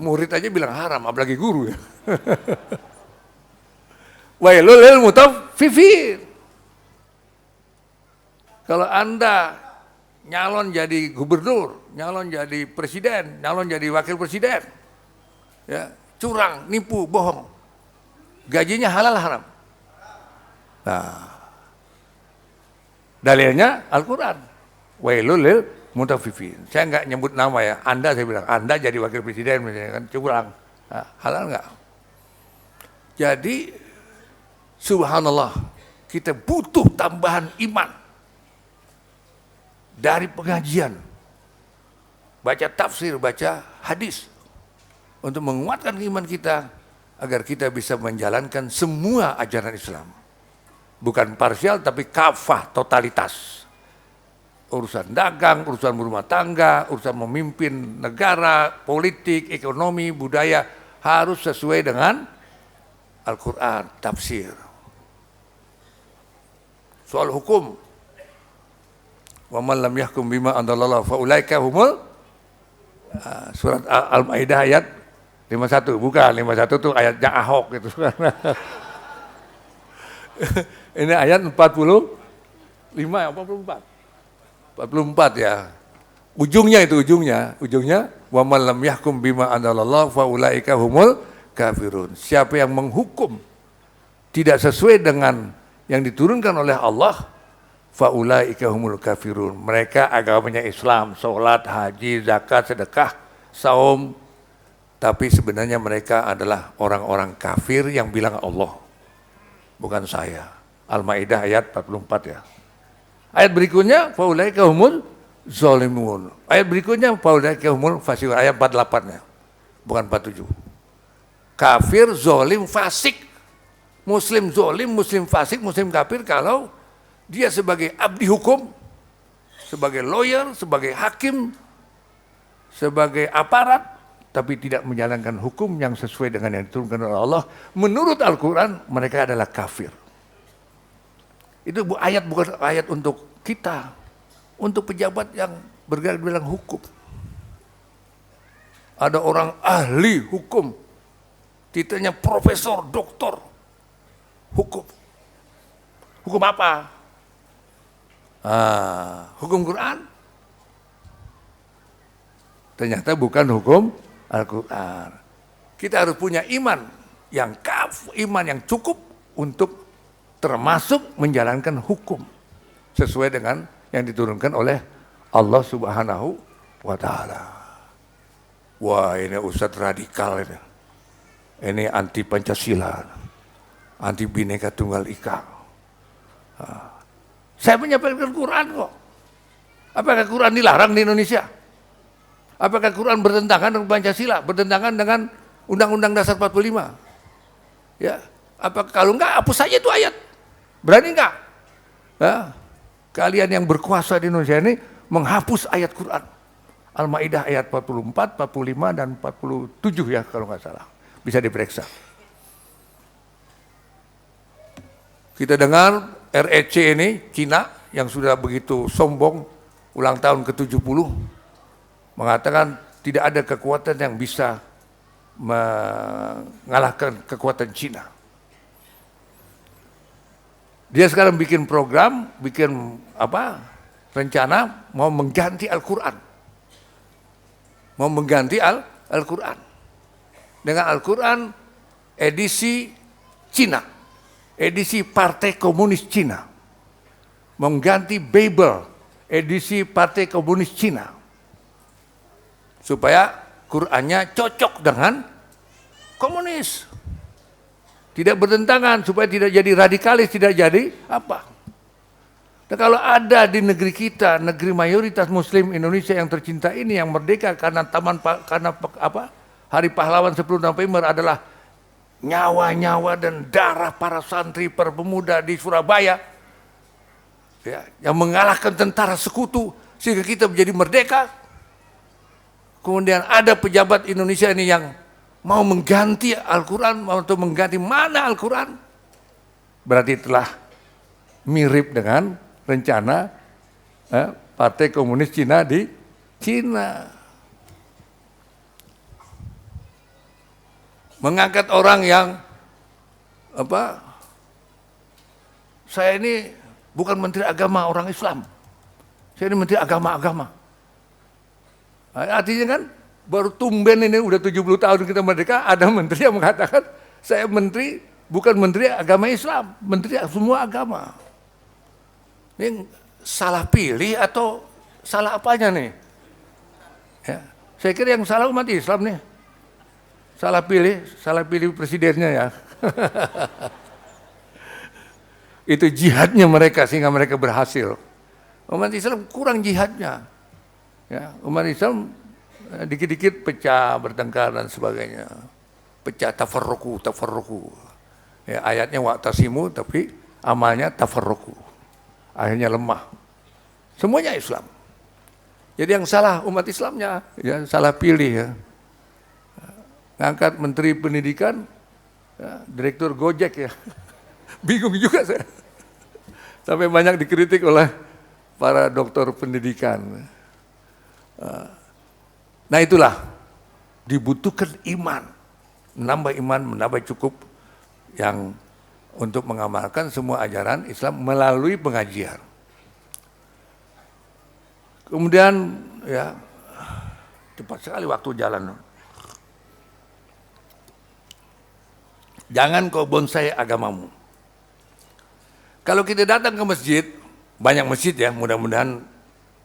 Murid aja bilang haram, apalagi guru ya. Wailul lil mutaffifin. Kalau Anda nyalon jadi gubernur, nyalon jadi presiden, nyalon jadi wakil presiden, ya, curang, nipu, bohong, gajinya halal haram. Nah, dalilnya Al-Quran. Wailul lil mutaffifin. Saya nggak nyebut nama ya, Anda saya bilang, Anda jadi wakil presiden misalnya kan, curang, nah, halal nggak? Jadi, subhanallah, kita butuh tambahan iman. Dari pengajian, baca tafsir, baca hadis, untuk menguatkan iman kita, agar kita bisa menjalankan semua ajaran Islam. Bukan parsial, tapi kafah, totalitas. Urusan dagang, urusan rumah tangga, urusan memimpin negara, politik, ekonomi, budaya, harus sesuai dengan Al-Quran, tafsir. Soal hukum, wa man lam yahkum bima anzalallah fa ulaika humul, surat Al-Maidah ayat 51, bukan 51 itu ayatnya Ahok gitu. Ini ayat 45 ya, 44 ya. Ujungnya wa man lam yahkum bima anzalallah fa ulaika humul kafirun. Siapa yang menghukum tidak sesuai dengan yang diturunkan oleh Allah, faulaika humul kafirun. Mereka agamanya Islam, sholat, haji, zakat, sedekah, saum, tapi sebenarnya mereka adalah orang-orang kafir yang bilang Allah, bukan saya. Al-Maidah ayat 44 ya. Ayat berikutnya faulaika humul zalimun. Ayat berikutnya faulaika humul fasiqun, ayat 48 ya. Bukan 47. Kafir, zalim, fasik. Muslim zalim, muslim fasik, muslim kafir kalau dia sebagai abdi hukum, sebagai lawyer, sebagai hakim, sebagai aparat, tapi tidak menjalankan hukum yang sesuai dengan yang diturunkan oleh Allah. Menurut Al-Quran, mereka adalah kafir. Itu ayat bukan ayat untuk kita, untuk pejabat yang bergerak di bidang hukum. Ada orang ahli hukum, titelnya profesor, doktor, hukum. Hukum apa? Hukum Quran. Ternyata bukan hukum Al-Quran. Kita harus punya iman yang iman yang cukup untuk termasuk menjalankan hukum sesuai dengan yang diturunkan oleh Allah Subhanahu wa Ta'ala. Wah, ini Ustadz radikal ini. Ini anti Pancasila, anti Bhinneka Tunggal Ika. Saya menyampaikan Quran kok. Apakah Quran dilarang di Indonesia? Apakah Quran bertentangan dengan Pancasila, bertentangan dengan Undang-Undang Dasar 45? Ya, kalau enggak hapus saja itu ayat. Berani enggak? Ya, kalian yang berkuasa di Indonesia ini menghapus ayat Quran. Al-Maidah ayat 44, 45 dan 47 ya kalau nggak salah. Bisa diperiksa. Kita dengar REC ini Cina yang sudah begitu sombong ulang tahun ke-70 mengatakan tidak ada kekuatan yang bisa mengalahkan kekuatan Cina. Dia sekarang bikin program, bikin rencana mau mengganti Al-Quran. Mau mengganti Al-Quran. Dengan Al-Quran edisi Cina. Edisi Partai Komunis Cina. Mengganti Bible edisi Partai Komunis Cina. Supaya Qurannya cocok dengan komunis. Tidak bertentangan, supaya tidak jadi radikalis, tidak jadi apa. Dan kalau ada di negeri kita, negeri mayoritas Muslim Indonesia yang tercinta ini, yang merdeka karena Hari Pahlawan 10 November adalah nyawa-nyawa dan darah para santri, para pemuda di Surabaya, ya, yang mengalahkan tentara sekutu sehingga kita menjadi merdeka. Kemudian ada pejabat Indonesia ini yang mau mengganti Al-Quran, mau untuk mengganti mana Al-Quran, berarti telah mirip dengan rencana Partai Komunis Cina di Cina. Mengangkat orang yang saya ini bukan menteri agama orang Islam, saya ini menteri agama-agama. Artinya kan baru tumben ini udah 70 tahun kita merdeka, ada menteri yang mengatakan saya menteri bukan menteri agama Islam, menteri semua agama. Ini salah pilih atau salah apanya nih? Ya, saya kira yang salah umat Islam nih. Salah pilih presidennya ya. Itu jihadnya mereka sehingga mereka berhasil. Umat Islam kurang jihadnya. Ya, umat Islam dikit-dikit pecah, bertengkar dan sebagainya. Pecah, tafarruqu. Ya, ayatnya wa'tasimu tapi amalnya tafarruqu. Akhirnya lemah. Semuanya Islam. Jadi yang salah umat Islamnya, ya salah pilih ya. Ngangkat Menteri Pendidikan, ya, Direktur Gojek ya. Bingung juga saya. Sampai banyak dikritik oleh para dokter pendidikan. Nah itulah, dibutuhkan iman. Menambah cukup yang untuk mengamalkan semua ajaran Islam melalui pengajian. Kemudian ya, cepat sekali waktu jalan. Jangan kau bonsai agamamu. Kalau kita datang ke masjid, banyak masjid ya, mudah-mudahan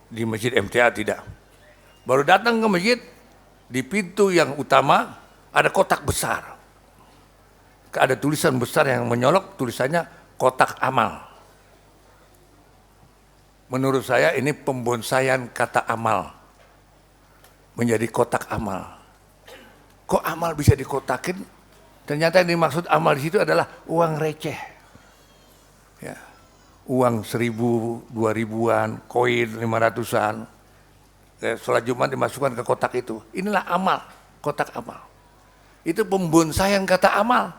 di masjid MTA tidak. Baru datang ke masjid, di pintu yang utama ada kotak besar. Ada tulisan besar yang menyolok, tulisannya kotak amal. Menurut saya ini pembonsaian kata amal menjadi kotak amal. Kok amal bisa dikotakin? Ternyata yang dimaksud amal di situ adalah uang receh, ya, uang 1.000, 2.000-an, koin 500-an. Sholat Jumat dimasukkan ke kotak itu. Inilah amal, kotak amal. Itu pembonsaian kata amal.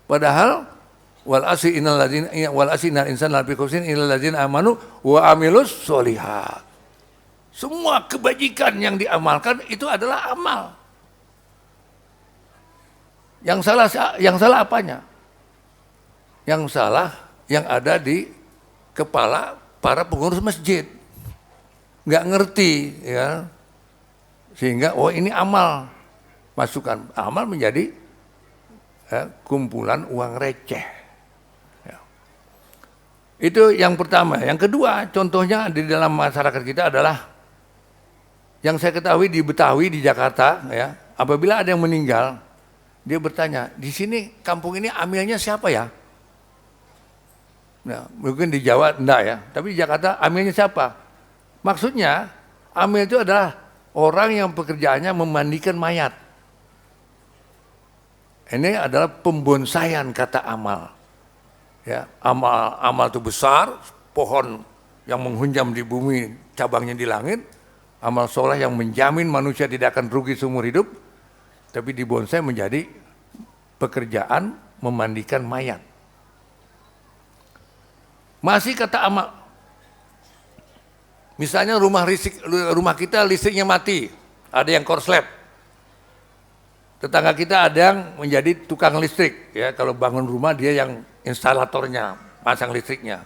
Padahal wal asri innal insana lafi khusrin illal ladzina amanu wa amilus sholihat. Semua kebajikan yang diamalkan itu adalah amal. Yang salah apanya? Yang salah yang ada di kepala para pengurus masjid. Nggak ngerti ya. Sehingga ini amal. Masukkan amal menjadi kumpulan uang receh. Ya. Itu yang pertama. Yang kedua, contohnya di dalam masyarakat kita adalah yang saya ketahui di Betawi, di Jakarta, ya, apabila ada yang meninggal, dia bertanya, di sini kampung ini amilnya siapa ya? Nah, mungkin di Jawa enggak ya, tapi di Jakarta amilnya siapa? Maksudnya amil itu adalah orang yang pekerjaannya memandikan mayat. Ini adalah pembonsaian kata amal. Ya, amal itu besar, pohon yang menghunjam di bumi, cabangnya di langit. Amal soleh yang menjamin manusia tidak akan rugi seumur hidup, tapi dibonsai menjadi pekerjaan memandikan mayat. Masih kata amal. Misalnya rumah kita listriknya mati, ada yang korslet. Tetangga kita ada yang menjadi tukang listrik, ya kalau bangun rumah dia yang instalatornya, pasang listriknya.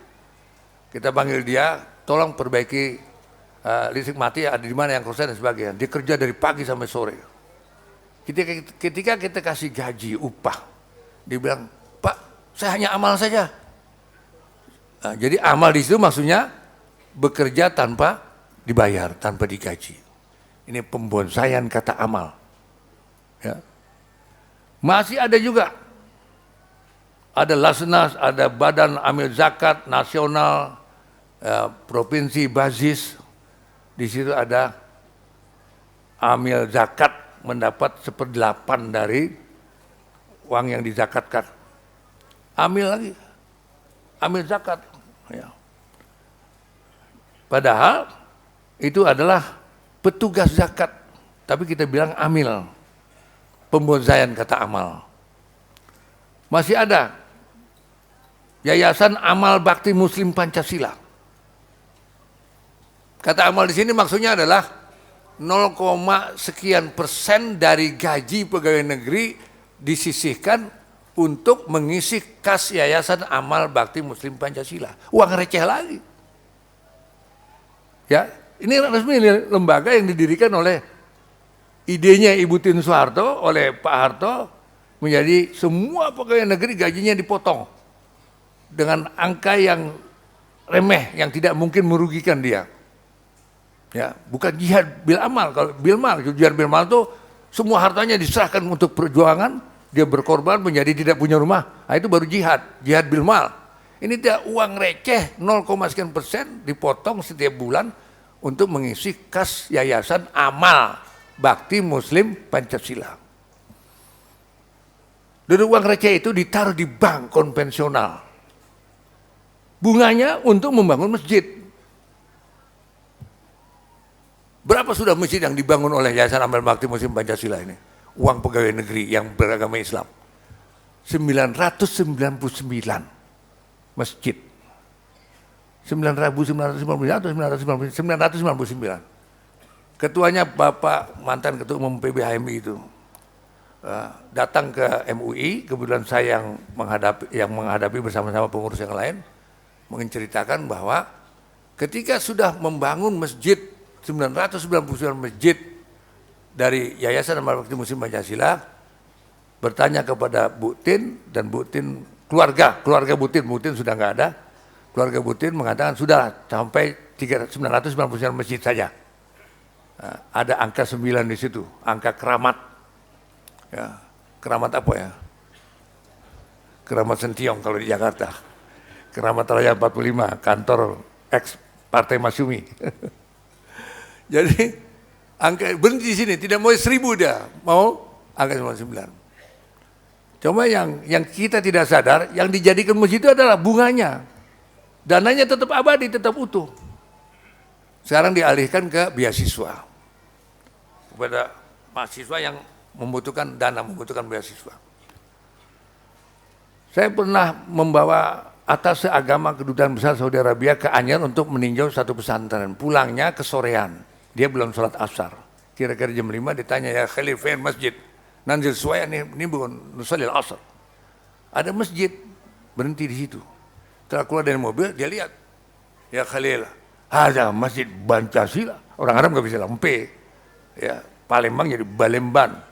Kita panggil dia, tolong perbaiki listrik mati ada di mana yang korslet dan sebagainya. Dia kerja dari pagi sampai sore. Ketika kita kasih gaji upah, dia bilang, Pak, saya hanya amal saja. Nah, jadi amal di situ maksudnya bekerja tanpa dibayar, tanpa digaji. Ini pembonsaian kata amal. Ya. Masih ada juga, ada Lasnas, ada Badan Amil Zakat Nasional, Provinsi Basis. Di situ ada amil zakat mendapat 1/8 dari uang yang dizakatkan. Amil lagi, amil zakat. Ya. Padahal itu adalah petugas zakat, tapi kita bilang amil, pembonsaian kata amal. Masih ada Yayasan Amal Bakti Muslim Pancasila. Kata amal di sini maksudnya adalah 0, sekian persen dari gaji pegawai negeri disisihkan untuk mengisi kas Yayasan Amal Bakti Muslim Pancasila. Uang receh lagi. Ya, ini resmi lembaga yang didirikan oleh idenya Ibu Tien Soeharto, oleh Pak Harto, menjadi semua pegawai negeri gajinya dipotong dengan angka yang remeh, yang tidak mungkin merugikan dia. Ya, bukan jihad bil amal. Kalau bil mal, jihad bil mal itu semua hartanya diserahkan untuk perjuangan, dia berkorban menjadi tidak punya rumah. Nah, itu baru jihad bil mal. Ini tidak, uang receh 0, sekian persen dipotong setiap bulan untuk mengisi kas Yayasan Amal Bakti Muslim Pancasila. Dan uang receh itu ditaruh di bank konvensional. Bunganya untuk membangun masjid. Berapa sudah masjid yang dibangun oleh Yayasan Amal Bakti Muslim Pancasila ini? Uang pegawai negeri yang beragama Islam. 999 masjid. 9.999 atau 999. Ketuanya Bapak mantan Ketua Umum PBHMI itu. Datang ke MUI, kebetulan saya yang menghadapi bersama-sama pengurus yang lain, menceritakan bahwa ketika sudah membangun masjid 999 masjid dari Yayasan Amal Bakti Muslim Pancasila, bertanya kepada Bu Tien, dan Bu Tien, keluarga Bu Tien sudah nggak ada, keluarga Bu Tien mengatakan sudah sampai 999 masjid saja. Ada angka 9 di situ, angka keramat. Ya, keramat apa ya? Keramat Sentiong kalau di Jakarta. Keramat Raya 45, kantor ex Partai Masyumi. Jadi angka berhenti di sini, tidak mau 1000 dia, mau angka 99. Cuma yang kita tidak sadar, yang dijadikan masjid itu adalah bunganya. Dananya tetap abadi, tetap utuh. Sekarang dialihkan ke beasiswa. Kepada mahasiswa yang membutuhkan dana, membutuhkan beasiswa. Saya pernah membawa atas agama kedutaan besar Saudi Arabia ke Anyer untuk meninjau satu pesantren. Pulangnya ke sorean. Dia belum sholat asar. Kira-kira jam 5 ditanya, ya Khalil, fain masjid. Nanzil suaya ini bukan nusalil asar. Ada masjid, berhenti di situ. Setelah keluar dari mobil, dia lihat. Ya Khalil, ada masjid Pancasila. Orang Arab nggak bisa lempe. Ya, Palembang jadi Balemban.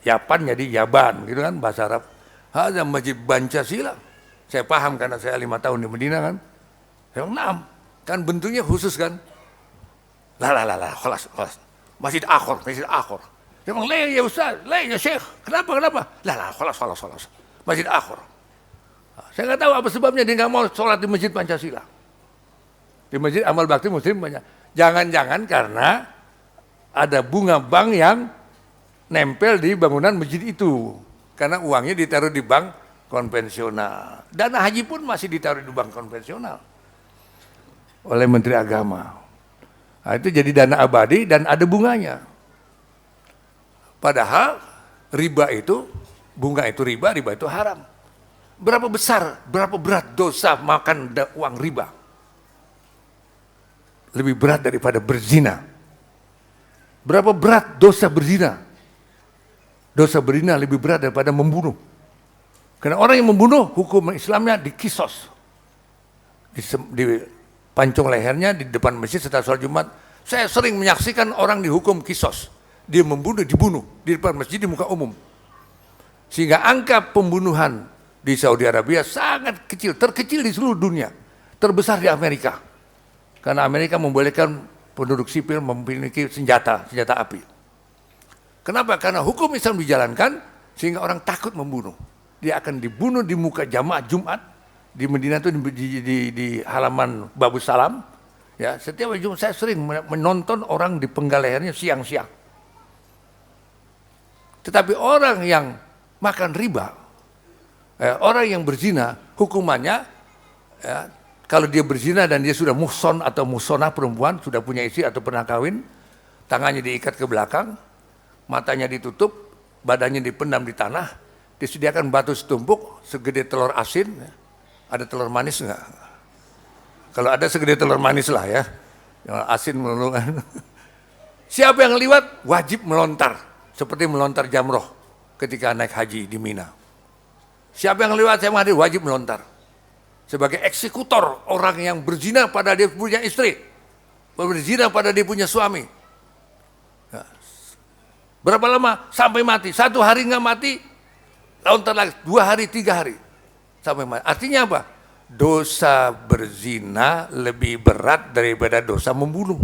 Yapan jadi Yaban, gitu kan bahasa Arab. Ada masjid Pancasila. Saya paham karena saya 5 tahun di Medina kan. Saya bilang, kan bentuknya khusus kan. Lah, kelas. Masjid Akhor. Dia bilang, ya Ustaz, ya Syekh. Kenapa? Lah, kelas. Masjid Akhor. Saya nggak tahu apa sebabnya dia nggak mau sholat di Masjid Pancasila. Di Masjid Amal Bakti Muslim banyak. Jangan-jangan karena ada bunga bank yang nempel di bangunan masjid itu. Karena uangnya ditaruh di bank konvensional. Dana haji pun masih ditaruh di bank konvensional oleh Menteri Agama. Nah, itu jadi dana abadi dan ada bunganya. Padahal riba itu, bunga itu riba itu haram. Berapa besar, berapa berat dosa makan uang riba? Lebih berat daripada berzina. Berapa berat dosa berzina? Dosa berzina lebih berat daripada membunuh. Karena orang yang membunuh, hukum Islamnya dikisos. Dipancung lehernya di depan masjid setelah sholat Jumat. Saya sering menyaksikan orang dihukum kisos. Dia membunuh, dibunuh di depan masjid di muka umum. Sehingga angka pembunuhan di Saudi Arabia sangat kecil, terkecil di seluruh dunia. Terbesar di Amerika. Karena Amerika membolehkan penduduk sipil memiliki senjata api. Kenapa? Karena hukum Islam dijalankan sehingga orang takut membunuh. Dia akan dibunuh di muka jamaah Jumat di Medina itu di halaman Babus Salam. Ya, setiap hari Jumat saya sering menonton orang dipenggal lehernya siang-siang. Tetapi orang yang makan riba, orang yang berzina, hukumannya ya, kalau dia berzina dan dia sudah muhson atau muhsonah perempuan, sudah punya istri atau pernah kawin, tangannya diikat ke belakang, matanya ditutup, badannya dipendam di tanah, disediakan batu setumpuk segede telur asin. Ada telur manis enggak? Kalau ada segede telur manis lah ya. Yang asin melulu. Siapa yang lewat wajib melontar, seperti melontar jamroh ketika naik haji di Mina. Siapa yang lewat saya hadir wajib melontar. Sebagai eksekutor orang yang berzina pada dia punya istri, berzina pada dia punya suami. Berapa lama? Sampai mati. 1 hari nggak mati, lontar lagi. 2 hari, 3 hari. Sampai mati. Artinya apa? Dosa berzina lebih berat daripada dosa membunuh.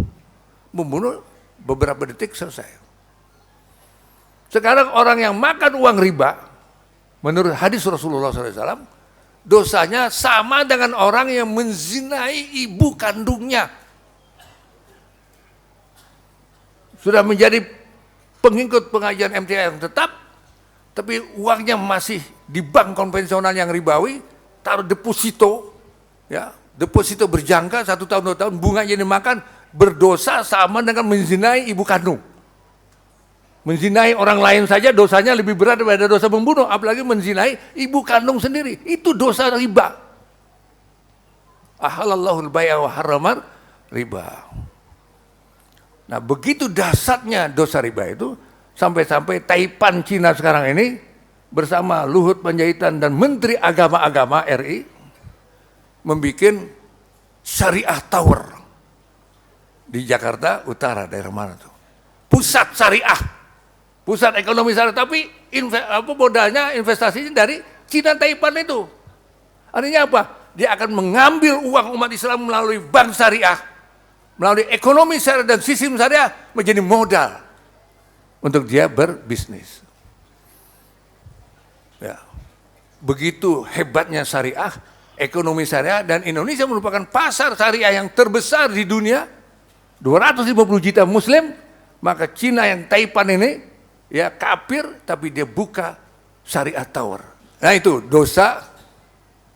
Membunuh beberapa detik selesai. Sekarang orang yang makan uang riba, menurut hadis Rasulullah SAW, dosanya sama dengan orang yang menzinai ibu kandungnya. Sudah menjadi pengikut pengajian MTA yang tetap, tapi uangnya masih di bank konvensional yang ribawi, taruh deposito, ya, deposito berjangka 1 tahun 2 tahun, bunganya dimakan, berdosa sama dengan menzinai ibu kandung. Menzinai orang lain saja dosanya lebih berat daripada dosa membunuh, apalagi menzinai ibu kandung sendiri, itu dosa riba. Ahalallahul bai'a wa harramar riba. Nah, begitu dahsyatnya dosa riba itu, sampai-sampai Taipan Cina sekarang ini bersama Luhut Panjaitan dan Menteri Agama RI membuat Syariah Tower di Jakarta Utara, daerah mana tuh? Pusat syariah, pusat ekonomi syariah, tapi modalnya investasinya dari Cina Taipan itu. Artinya apa? Dia akan mengambil uang umat Islam melalui bank syariah, melalui ekonomi syariah dan sistem syariah menjadi modal untuk dia berbisnis. Ya. Begitu hebatnya syariah, ekonomi syariah, dan Indonesia merupakan pasar syariah yang terbesar di dunia, 250 juta muslim, maka Cina yang Taipan ini ya kafir tapi dia buka Syariah Tower. Nah itu dosa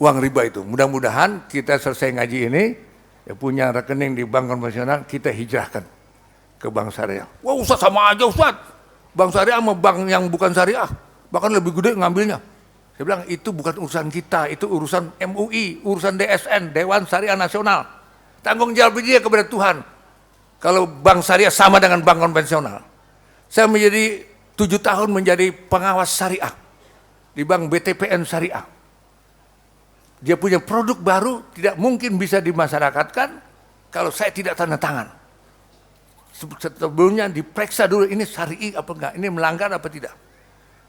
uang riba itu. Mudah-mudahan kita selesai ngaji ini, ya punya rekening di bank konvensional, kita hijrahkan ke bank syariah. Wah Ustaz, sama aja Ustaz, bank syariah sama bank yang bukan syariah, bahkan lebih gede ngambilnya. Saya bilang itu bukan urusan kita, itu urusan MUI, urusan DSN, Dewan Syariah Nasional. Tanggung jawab dia kepada Tuhan. Kalau bank syariah sama dengan bank konvensional. Saya menjadi 7 tahun menjadi pengawas syariah di bank BTPN Syariah. Dia punya produk baru, tidak mungkin bisa dimasyarakatkan kalau saya tidak tanda tangan. Sebelumnya diperiksa dulu, ini syari'i apa enggak, ini melanggar apa tidak.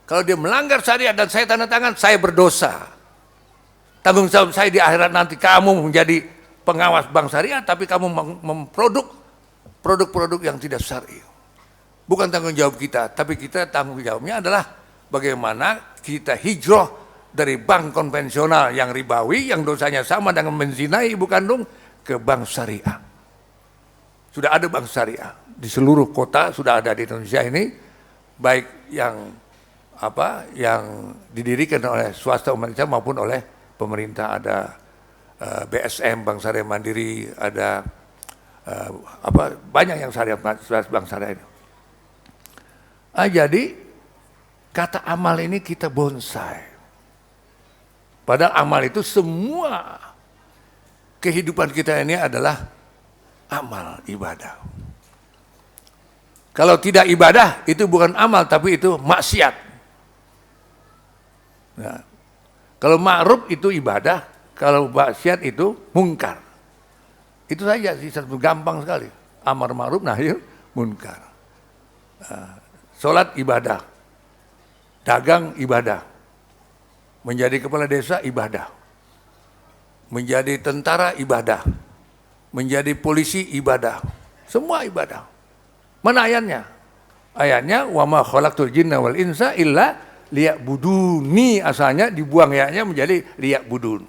Kalau dia melanggar syariat dan saya tanda tangan, saya berdosa. Tanggung jawab saya di akhirat nanti, kamu menjadi pengawas bank syariah, tapi kamu memproduk produk-produk yang tidak syar'i. Bukan tanggung jawab kita, tapi kita tanggung jawabnya adalah bagaimana kita hijrah dari bank konvensional yang ribawi, yang dosanya sama dengan menzinai ibu kandung, ke bank syariah. Sudah ada bank syariah di seluruh kota, sudah ada di Indonesia ini, baik yang didirikan oleh swasta umat Islam maupun oleh pemerintah. Ada BSM, Bank Syariah Mandiri, ada banyak yang syariah, bank syariah ini. Jadi kata amal ini kita bonsai. Padahal amal itu semua kehidupan kita ini adalah amal ibadah. Kalau tidak ibadah itu bukan amal tapi itu maksiat. Nah, kalau ma'ruf itu ibadah, kalau maksiat itu mungkar. Itu saja sih, gampang sekali. Amar ma'ruf nahi munkar. Salat ibadah, dagang ibadah, menjadi kepala desa ibadah, menjadi tentara ibadah, menjadi polisi ibadah, semua ibadah. Mana ayatnya? Ayatnya wa ma khalaqtul jinna wal insa illa liya'buduni, asalnya dibuang ya-nya menjadi liya'budun.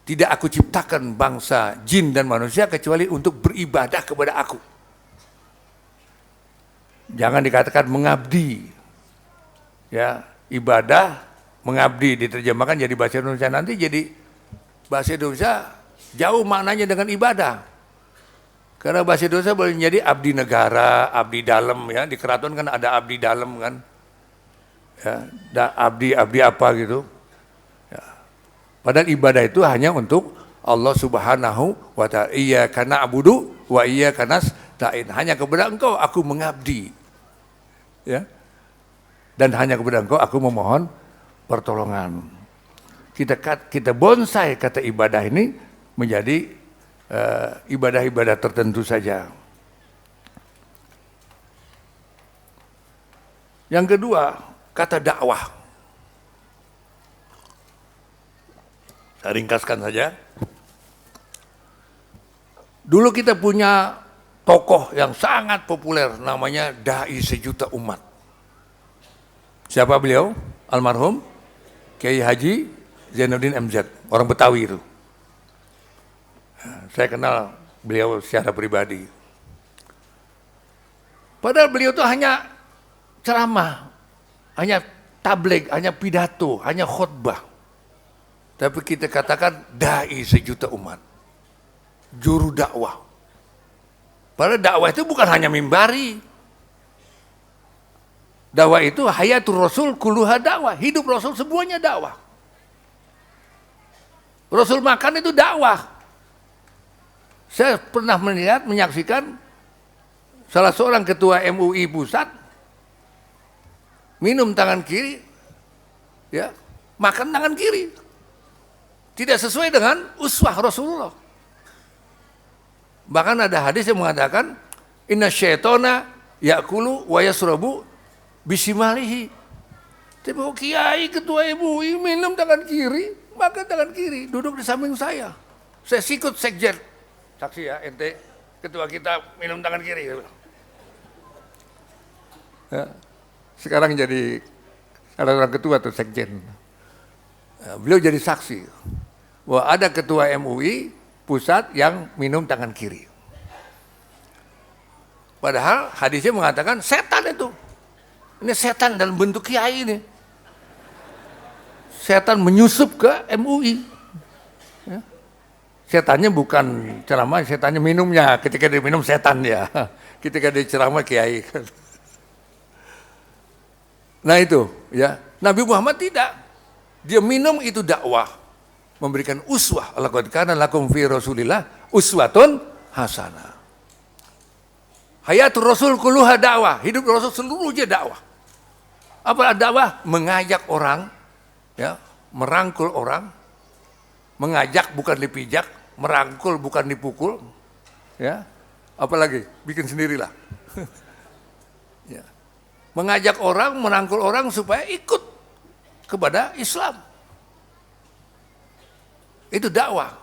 Tidak aku ciptakan bangsa jin dan manusia kecuali untuk beribadah kepada aku. Jangan dikatakan mengabdi. Ya, ibadah, mengabdi diterjemahkan jadi bahasa Indonesia, nanti jadi bahasa Indonesia jauh maknanya dengan ibadah. Karena bahasa Indonesia boleh jadi abdi negara, abdi dalam, ya. Di keraton kan ada abdi dalam kan. Ya, abdi apa gitu. Ya. Padahal ibadah itu hanya untuk Allah Subhanahu wa ta'ala. Iyyaka na'budu wa iyyaka nasta'in. Hanya kepada Engkau aku mengabdi. Ya. Dan hanya kepada Engkau aku memohon pertolongan. Kita bonsai kata ibadah ini menjadi ibadah-ibadah tertentu saja. Yang kedua, kata dakwah. Saya ringkaskan saja. Dulu kita punya tokoh yang sangat populer, namanya Dai Sejuta Umat. Siapa beliau? Almarhum Kiai Haji Zainuddin MZ, orang Betawi itu. Saya kenal beliau secara pribadi. Padahal beliau itu hanya ceramah, hanya tabligh, hanya pidato, hanya khutbah. Tapi kita katakan Dai Sejuta Umat, juru dakwah. Padahal dakwah itu bukan hanya mimbari. Dakwah itu hayatul Rasul kulluha dakwah. Hidup Rasul semuanya dakwah. Rasul makan itu dakwah. Saya pernah menyaksikan salah seorang ketua MUI pusat minum tangan kiri, ya, makan tangan kiri. Tidak sesuai dengan uswah Rasulullah. Bahkan ada hadis yang mengatakan inna syaitona ya'kulu wa yasrabu bisimalihi. Tapi kiai ketua MUI minum tangan kiri, makan tangan kiri, duduk di samping saya. Saya sikut sekjen. Saksi ya, ente ketua kita minum tangan kiri. Ya, sekarang jadi salah seorang ketua atau sekjen. Ya, beliau jadi saksi bahwa ada ketua MUI pusat yang minum tangan kiri. Padahal hadisnya mengatakan setan itu. Ini setan dalam bentuk kiai ini. Setan menyusup ke MUI. Ya. Setannya bukan ceramah, setannya minumnya. Ketika dia minum setan ya. Ketika dia ceramah kiai. Nah itu ya. Nabi Muhammad tidak. Dia minum itu dakwah. Memberikan uswah. Laqad kana lakum fi Rasulillah uswatun hasanah. Hayatul Rasul kulluha dakwah. Hidup Rasul seluruhnya dakwah. Apa dakwah? Mengajak orang, ya, merangkul orang, mengajak bukan dipijak, merangkul bukan dipukul, ya. Apalagi bikin sendirilah. Ya. Mengajak orang, merangkul orang supaya ikut kepada Islam. Itu dakwah.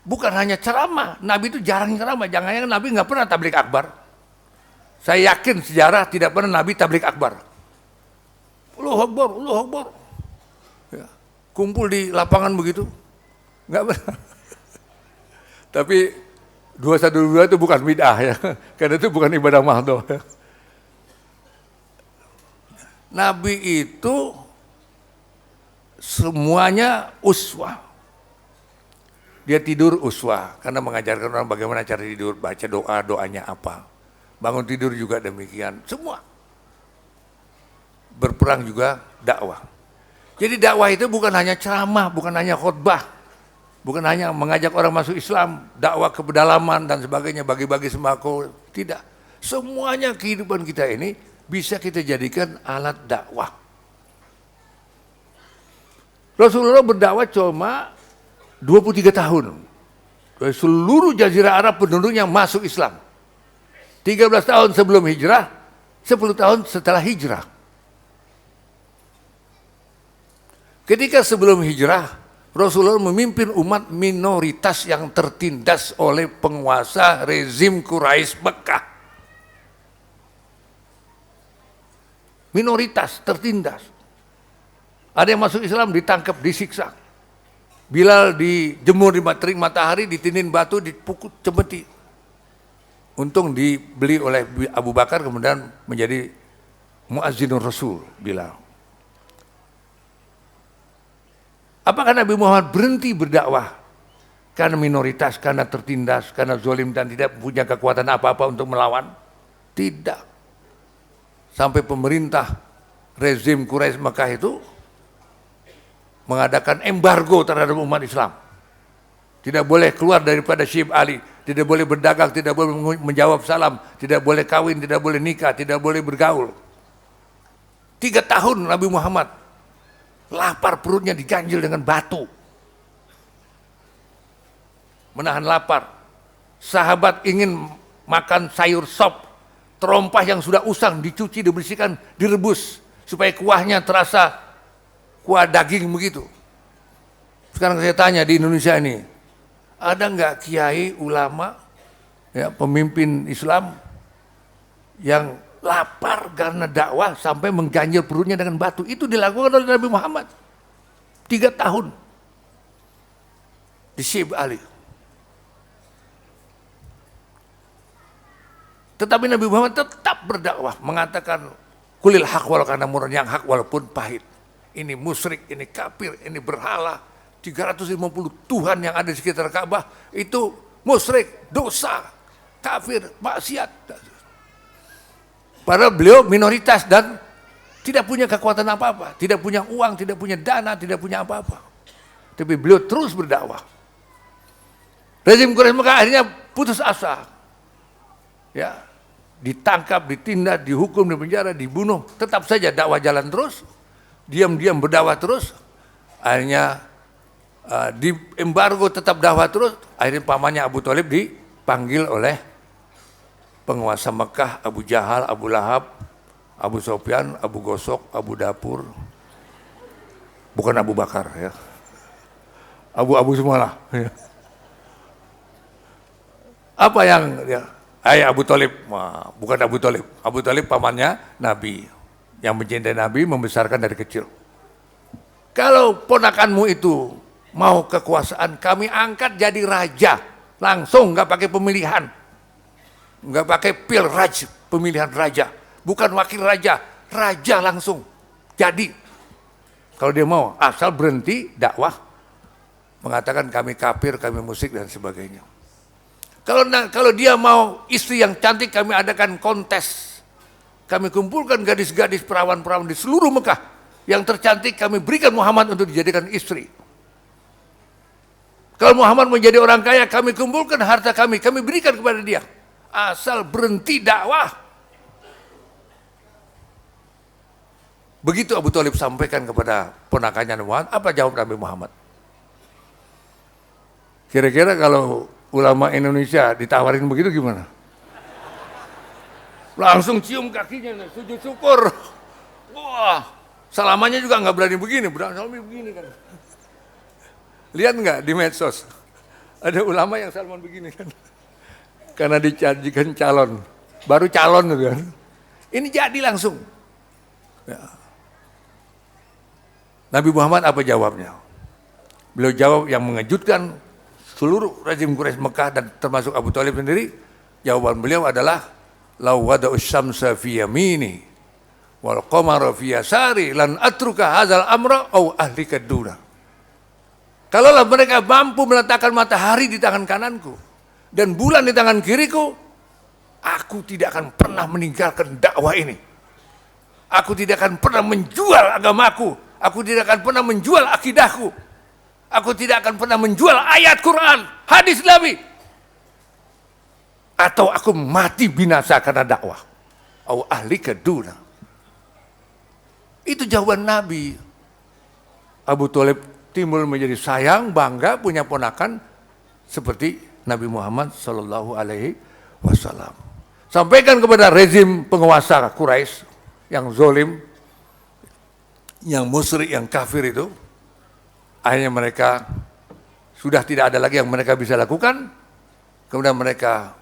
Bukan hanya ceramah. Nabi itu jarang ceramah. Jangan-jangan Nabi nggak pernah tabligh akbar. Saya yakin sejarah tidak pernah Nabi tabligh akbar. Allahu Akbar, Allahu Akbar. Ya. Kumpul di lapangan begitu. Nggak pernah. Tapi 212 itu bukan bid'ah ya, karena itu bukan ibadah mahdoh. Nabi itu semuanya uswah. Dia tidur uswah, karena mengajarkan orang bagaimana cara tidur, baca doa, doanya apa. Bangun tidur juga demikian, semua. Berperang juga dakwah. Jadi dakwah itu bukan hanya ceramah, bukan hanya khutbah, bukan hanya mengajak orang masuk Islam, dakwah ke pedalaman dan sebagainya, bagi-bagi sembako, tidak. Semuanya kehidupan kita ini bisa kita jadikan alat dakwah. Rasulullah berdakwah cuma 23 tahun. Dari seluruh jazirah Arab penduduknya masuk Islam. 13 tahun sebelum hijrah, 10 tahun setelah hijrah. Ketika sebelum hijrah, Rasulullah memimpin umat minoritas yang tertindas oleh penguasa rezim Quraisy Mekah. Minoritas tertindas. Ada yang masuk Islam ditangkap, disiksa. Bilal dijemur di terik matahari, ditindih batu, dipukul cemeti. Untung dibeli oleh Abu Bakar, kemudian menjadi muazzinur Rasul Bilal. Apakah Nabi Muhammad berhenti berdakwah karena minoritas, karena tertindas, karena zalim dan tidak punya kekuatan apa-apa untuk melawan? Tidak. Sampai pemerintah rezim Quraisy Mekah itu mengadakan embargo terhadap umat Islam. Tidak boleh keluar daripada Syib Ali, tidak boleh berdagang, tidak boleh menjawab salam, tidak boleh kawin, tidak boleh nikah, tidak boleh bergaul. 3 tahun Nabi Muhammad lapar, perutnya diganjil dengan batu. Menahan lapar. Sahabat ingin makan sayur sop, terompah yang sudah usang dicuci, dibersihkan, direbus supaya kuahnya terasa kuah daging begitu. Sekarang saya tanya di Indonesia ini, ada nggak kiai, ulama, ya, pemimpin Islam yang lapar karena dakwah sampai mengganjil perutnya dengan batu? Itu dilakukan oleh Nabi Muhammad 3 tahun di Syib Ali. Tetapi Nabi Muhammad tetap berdakwah, mengatakan kulil haq walau kana murran, yang hak walaupun pahit. Ini musyrik, ini kafir, ini berhala. 350 Tuhan yang ada di sekitar Ka'bah itu musyrik, dosa, kafir, maksiat. Padahal beliau minoritas dan tidak punya kekuatan apa-apa, tidak punya uang, tidak punya dana, tidak punya apa-apa. Tapi beliau terus berdakwah. Rezim Quraisy Mekah akhirnya putus asa. Ya, ditangkap, ditindas, dihukum, dipenjara, dibunuh, tetap saja dakwah jalan terus, diam-diam berdakwah terus, akhirnya di embargo tetap dakwah terus, akhirnya pamannya Abu Thalib dipanggil oleh penguasa Mekah, Abu Jahal, Abu Lahab, Abu Sofyan, Abu Gosok, Abu Dapur, bukan Abu Bakar ya, abu-abu semualah. Ya. Apa yang ya? Abu Thalib, bukan Abu Thalib. Abu Thalib pamannya Nabi, yang mencintai Nabi, membesarkan dari kecil. Kalau ponakanmu itu mau kekuasaan, kami angkat jadi raja, langsung, nggak pakai pemilihan, nggak pakai pilraj, pemilihan raja, bukan wakil raja, raja langsung. Jadi, kalau dia mau, asal berhenti dakwah, mengatakan kami kafir, kami musyrik dan sebagainya. Kalau dia mau istri yang cantik, kami adakan kontes. Kami kumpulkan gadis-gadis perawan-perawan di seluruh Mekah yang tercantik, kami berikan Muhammad untuk dijadikan istri. Kalau Muhammad menjadi orang kaya, kami kumpulkan harta kami berikan kepada dia. Asal berhenti dakwah. Begitu Abu Thalib sampaikan kepada ponakannya Muhammad, apa jawab Nabi Muhammad? Kira-kira kalau ulama Indonesia ditawarin begitu gimana? Langsung cium kakinya, sujud syukur. Wah, salamannya juga nggak berani begini, berani begini kan. Lihat nggak di medsos? Ada ulama yang salaman begini kan. Karena dijanjikan calon, baru calon gitu kan. Ini jadi langsung. Ya. Nabi Muhammad apa jawabnya? Beliau jawab yang mengejutkan seluruh rezim Quraisy Mekah dan termasuk Abu Thalib sendiri, jawaban beliau adalah law wada'us syamsa fi yamini wal qamara fi yasari lan atruka hadzal amra au ahlika duna. Kalaulah mereka mampu meletakkan matahari di tangan kananku dan bulan di tangan kiriku, aku tidak akan pernah meninggalkan dakwah ini. Aku tidak akan pernah menjual agamaku. Aku tidak akan pernah menjual akidahku. Aku tidak akan pernah menjual ayat Quran, hadis Nabi. Atau aku mati binasa karena dakwah. Au ahlika duna. Itu jawaban Nabi. Abu Thalib timbul menjadi sayang, bangga punya ponakan seperti Nabi Muhammad Sallallahu Alaihi Wasallam. Sampaikan kepada rezim penguasa Quraisy yang zolim, yang musyrik, yang kafir itu, akhirnya mereka sudah tidak ada lagi yang mereka bisa lakukan. Kemudian mereka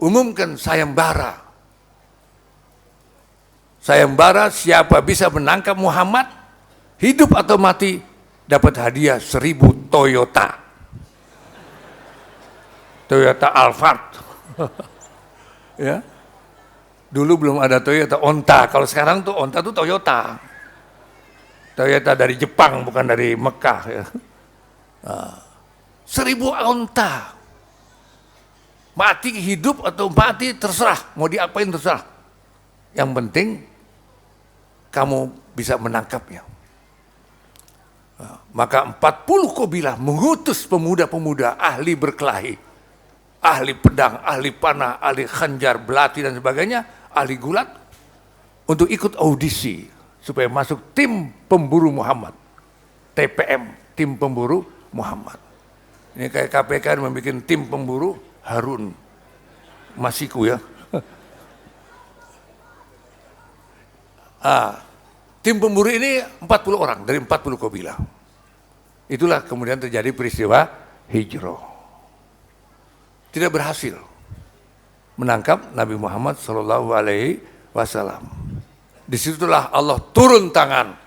umumkan sayembara. Sayembara, siapa bisa menangkap Muhammad, hidup atau mati, dapat hadiah 1000 Toyota. Toyota Alphard. Ya. Dulu belum ada Toyota, Onta. Kalau sekarang tuh Onta tuh Toyota. Toyota dari Jepang, bukan dari Mekah. Ya. 1000 onta. Mati, hidup atau mati terserah. Mau diapain terserah. Yang penting kamu bisa menangkapnya. Maka 40 kabilah mengutus pemuda-pemuda ahli berkelahi, ahli pedang, ahli panah, ahli khanjar, belati dan sebagainya, ahli gulat, untuk ikut audisi supaya masuk tim pemburu Muhammad. TPM, tim pemburu Muhammad. Ini kayak KPK membuat tim pemburu Harun Masiku ya. Tim pemburu ini 40 orang dari 40 kabilah. Itulah kemudian terjadi peristiwa hijrah. Tidak berhasil menangkap Nabi Muhammad Sallallahu Alaihi Wasallam. Disitulah Allah turun tangan.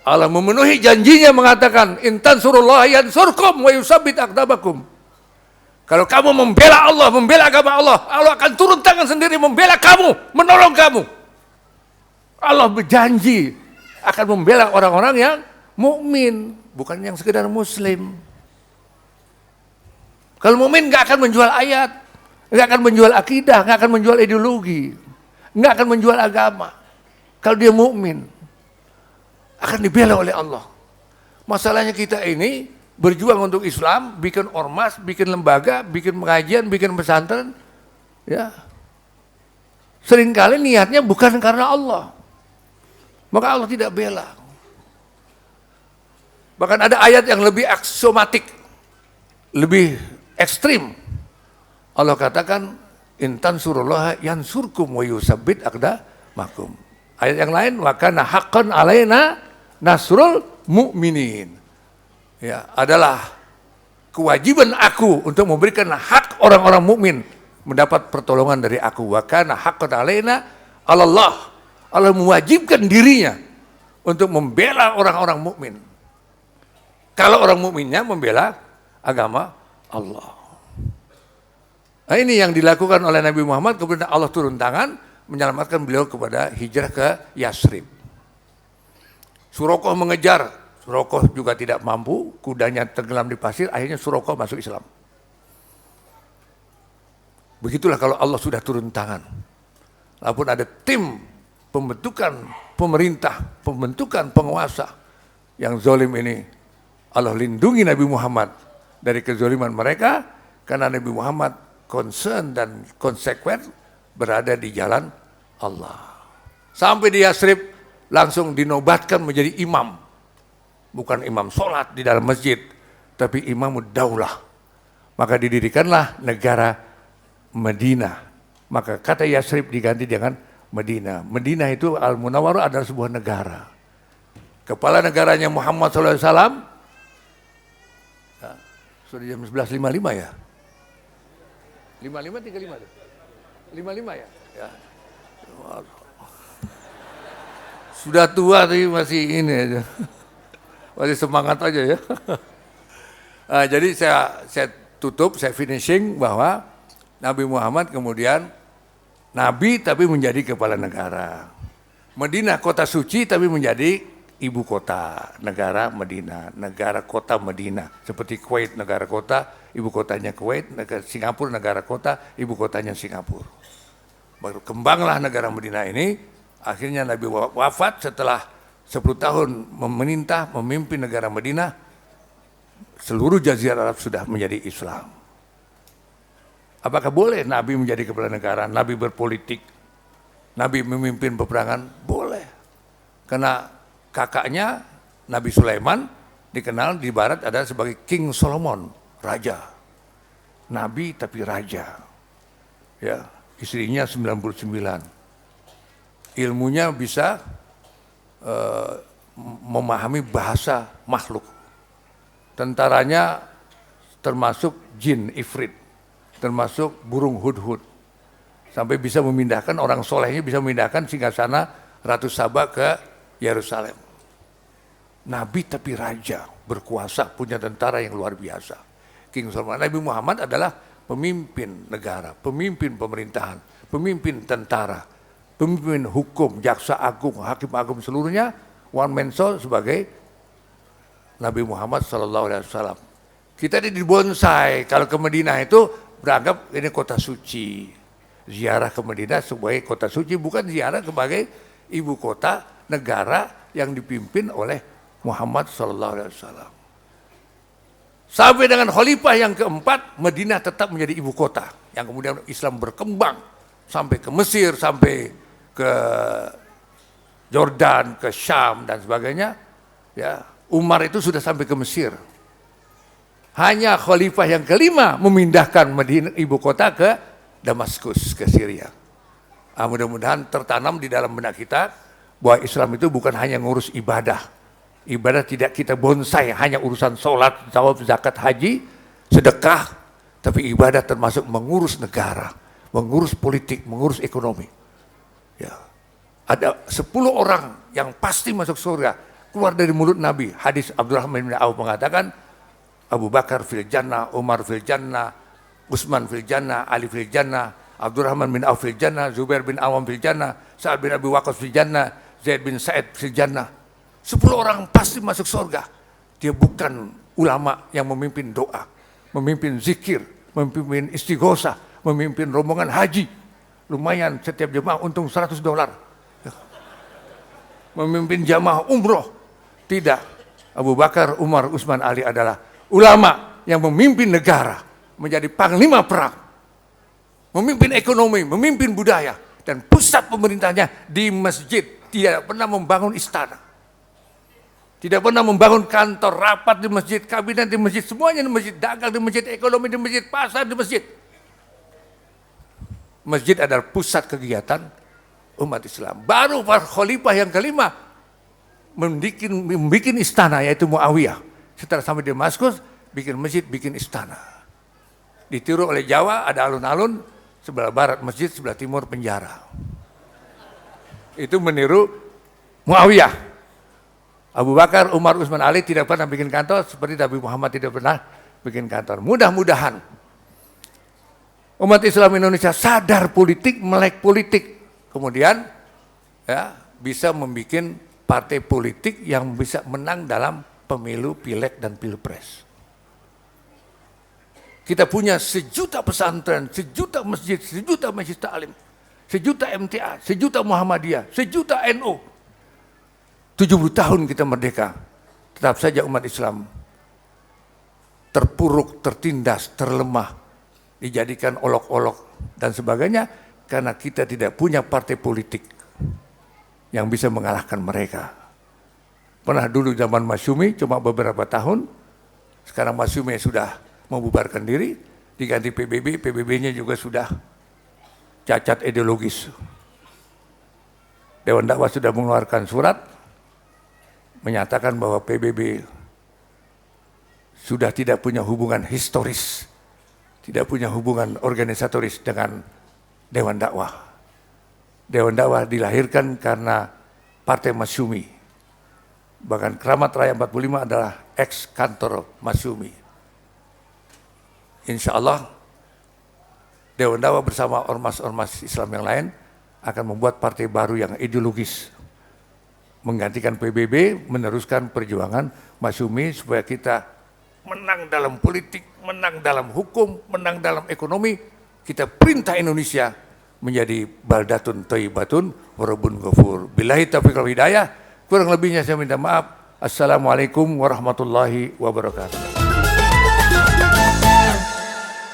Allah memenuhi janjinya mengatakan, intan surullah yansurkum wa yusabbit aqdabakum. Kalau kamu membela Allah, membela agama Allah, Allah akan turun tangan sendiri membela kamu, menolong kamu. Allah berjanji akan membela orang-orang yang mukmin, bukan yang sekedar muslim. Kalau mukmin nggak akan menjual ayat, nggak akan menjual akidah, nggak akan menjual ideologi, nggak akan menjual agama. Kalau dia mukmin, akan dibela oleh Allah. Masalahnya kita ini berjuang untuk Islam, bikin ormas, bikin lembaga, bikin pengajian, bikin pesantren, ya. Seringkali niatnya bukan karena Allah, maka Allah tidak bela. Bahkan ada ayat yang lebih aksiomatik, lebih ekstrim. Allah katakan, intan surullah yansurkum wa yusabbit aqdamakum. Ayat yang lain, wa kana haqqan alaina nasrul mu'minin. Ya, adalah kewajiban aku untuk memberikan hak orang-orang mukmin mendapat pertolongan dari aku. Wa kana haqqan alaina Allah. Allah mewajibkan dirinya untuk membela orang-orang mukmin. Kalau orang mukminnya membela agama Allah. Nah, ini yang dilakukan oleh Nabi Muhammad, kemudian Allah turun tangan menyelamatkan beliau kepada hijrah ke Yasrib. Suraqah mengejar, Suraqah juga tidak mampu, kudanya tenggelam di pasir, akhirnya Suraqah masuk Islam. Begitulah kalau Allah sudah turun tangan. Walaupun ada tim pembentukan pemerintah, pembentukan penguasa yang zalim ini, Allah lindungi Nabi Muhammad dari kezaliman mereka, karena Nabi Muhammad concern dan konsekuen berada di jalan Allah. Sampai di Yasrib langsung dinobatkan menjadi imam. Bukan imam sholat di dalam masjid, tapi imam daulah. Maka didirikanlah negara Madinah. Maka kata Yasrib diganti dengan Madinah. Madinah itu Al-Munawwarah adalah sebuah negara. Kepala negaranya Muhammad SAW. Nah, sudah jam 11.55 ya? 55, 35 55 ya? Ya. Sudah tua tapi masih ini aja. Masih semangat aja ya. Jadi saya tutup, saya finishing bahwa Nabi Muhammad kemudian Nabi tapi menjadi kepala negara. Madinah kota suci tapi menjadi ibu kota negara Madinah, negara kota Madinah. Seperti Kuwait negara kota, ibu kotanya Kuwait, Singapura negara kota, ibu kotanya Singapura. Baru kembanglah negara Madinah ini, akhirnya Nabi wafat setelah 10 tahun memerintah, memimpin negara Madinah, seluruh Jazirah Arab sudah menjadi Islam. Apakah boleh Nabi menjadi kepala negara, Nabi berpolitik, Nabi memimpin peperangan? Boleh. Karena kakaknya Nabi Sulaiman dikenal di barat adalah sebagai King Solomon, raja. Nabi tapi raja. Ya, istrinya 99. Ilmunya bisa memahami bahasa makhluk. Tentaranya termasuk jin ifrit, termasuk burung hudhud. Sampai bisa memindahkan, orang solehnya bisa memindahkan singgasana Ratu Saba ke Yerusalem. Nabi tapi raja, berkuasa, punya tentara yang luar biasa. King Solomon. Nabi Muhammad adalah pemimpin negara, pemimpin pemerintahan, pemimpin tentara, pemimpin hukum, jaksa agung, hakim agung seluruhnya, one man show sebagai Nabi Muhammad SAW. Kita di bonsai, kalau ke Madinah itu beranggap ini kota suci. Ziarah ke Madinah sebagai kota suci, bukan ziarah sebagai ibu kota negara yang dipimpin oleh Muhammad SAW. Sampai dengan khalifah yang keempat, Madinah tetap menjadi ibu kota. Yang kemudian Islam berkembang sampai ke Mesir, sampai ke Jordan, ke Syam dan sebagainya. Ya, Umar itu sudah sampai ke Mesir. Hanya khalifah yang kelima memindahkan Madinah ibu kota ke Damaskus, ke Syria. Mudah-mudahan tertanam di dalam benak kita bahwa Islam itu bukan hanya ngurus ibadah. Ibadah tidak kita bonsai hanya urusan sholat, jawab, zakat, haji, sedekah, tapi ibadah termasuk mengurus negara, mengurus politik, mengurus ekonomi. Ya. Ada 10 orang yang pasti masuk surga keluar dari mulut Nabi. Hadis Abdurrahman bin Auf mengatakan, Abu Bakar fil jannah, Umar fil jannah, Utsman fil jannah, Ali fil jannah, Abdurrahman bin Auf fil jannah, Zubair bin Awam fil jannah, Sa'ad bin Abi Waqqas fil jannah, Zaid bin Sa'id fil jannah. 10 orang pasti masuk surga. Dia bukan ulama yang memimpin doa, memimpin zikir, memimpin istighosah, memimpin rombongan haji. Lumayan setiap jemaah untung $100. Memimpin jamaah umroh. Tidak. Abu Bakar, Umar, Utsman, Ali adalah ulama yang memimpin negara, menjadi panglima perang, memimpin ekonomi, memimpin budaya, dan pusat pemerintahnya di masjid. Tidak pernah membangun istana, tidak pernah membangun kantor, rapat di masjid, kabinet di masjid, semuanya di masjid, dagang di masjid, ekonomi di masjid, pasar di masjid. Masjid adalah pusat kegiatan umat Islam. Baru khalifah yang kelima membuat istana, yaitu Muawiyah. Setelah sampai di Damaskus, bikin masjid, bikin istana. Ditiru oleh Jawa, ada alun-alun, sebelah barat masjid, sebelah timur penjara. Itu meniru Muawiyah. Abu Bakar, Umar, Utsman, Ali tidak pernah bikin kantor, seperti Nabi Muhammad tidak pernah bikin kantor. Mudah-mudahan umat Islam Indonesia sadar politik, melek politik, kemudian ya bisa membuat partai politik yang bisa menang dalam pemilu, pileg, dan pilpres. Kita punya 1 juta pesantren, 1 juta masjid, 1 juta masjid ta'lim, 1 juta MTA, 1 juta Muhammadiyah, 1 juta NU. 70 tahun kita merdeka, tetap saja umat Islam terpuruk, tertindas, terlemah, dijadikan olok-olok dan sebagainya, karena kita tidak punya partai politik yang bisa mengalahkan mereka. Pernah dulu zaman Masyumi, cuma beberapa tahun, sekarang Masyumi sudah membubarkan diri, diganti PBB, PBB-nya juga sudah cacat ideologis. Dewan Dakwah sudah mengeluarkan surat, menyatakan bahwa PBB sudah tidak punya hubungan historis, tidak punya hubungan organisatoris dengan Dewan Dakwah. Dewan Dakwah dilahirkan karena Partai Masyumi. Bahkan Keramat Raya 45 adalah ex kantor Masyumi. insya Allah Dewan Dakwah bersama ormas-ormas Islam yang lain akan membuat partai baru yang ideologis, menggantikan PBB, meneruskan perjuangan Masyumi supaya kita menang dalam politik, menang dalam hukum, menang dalam ekonomi. Kita perintah Indonesia menjadi baldatun thayyibatun wa rabbun ghafur. Billahi taufiq wal hidayah. Kurang lebihnya saya minta maaf. Assalamualaikum warahmatullahi wabarakatuh.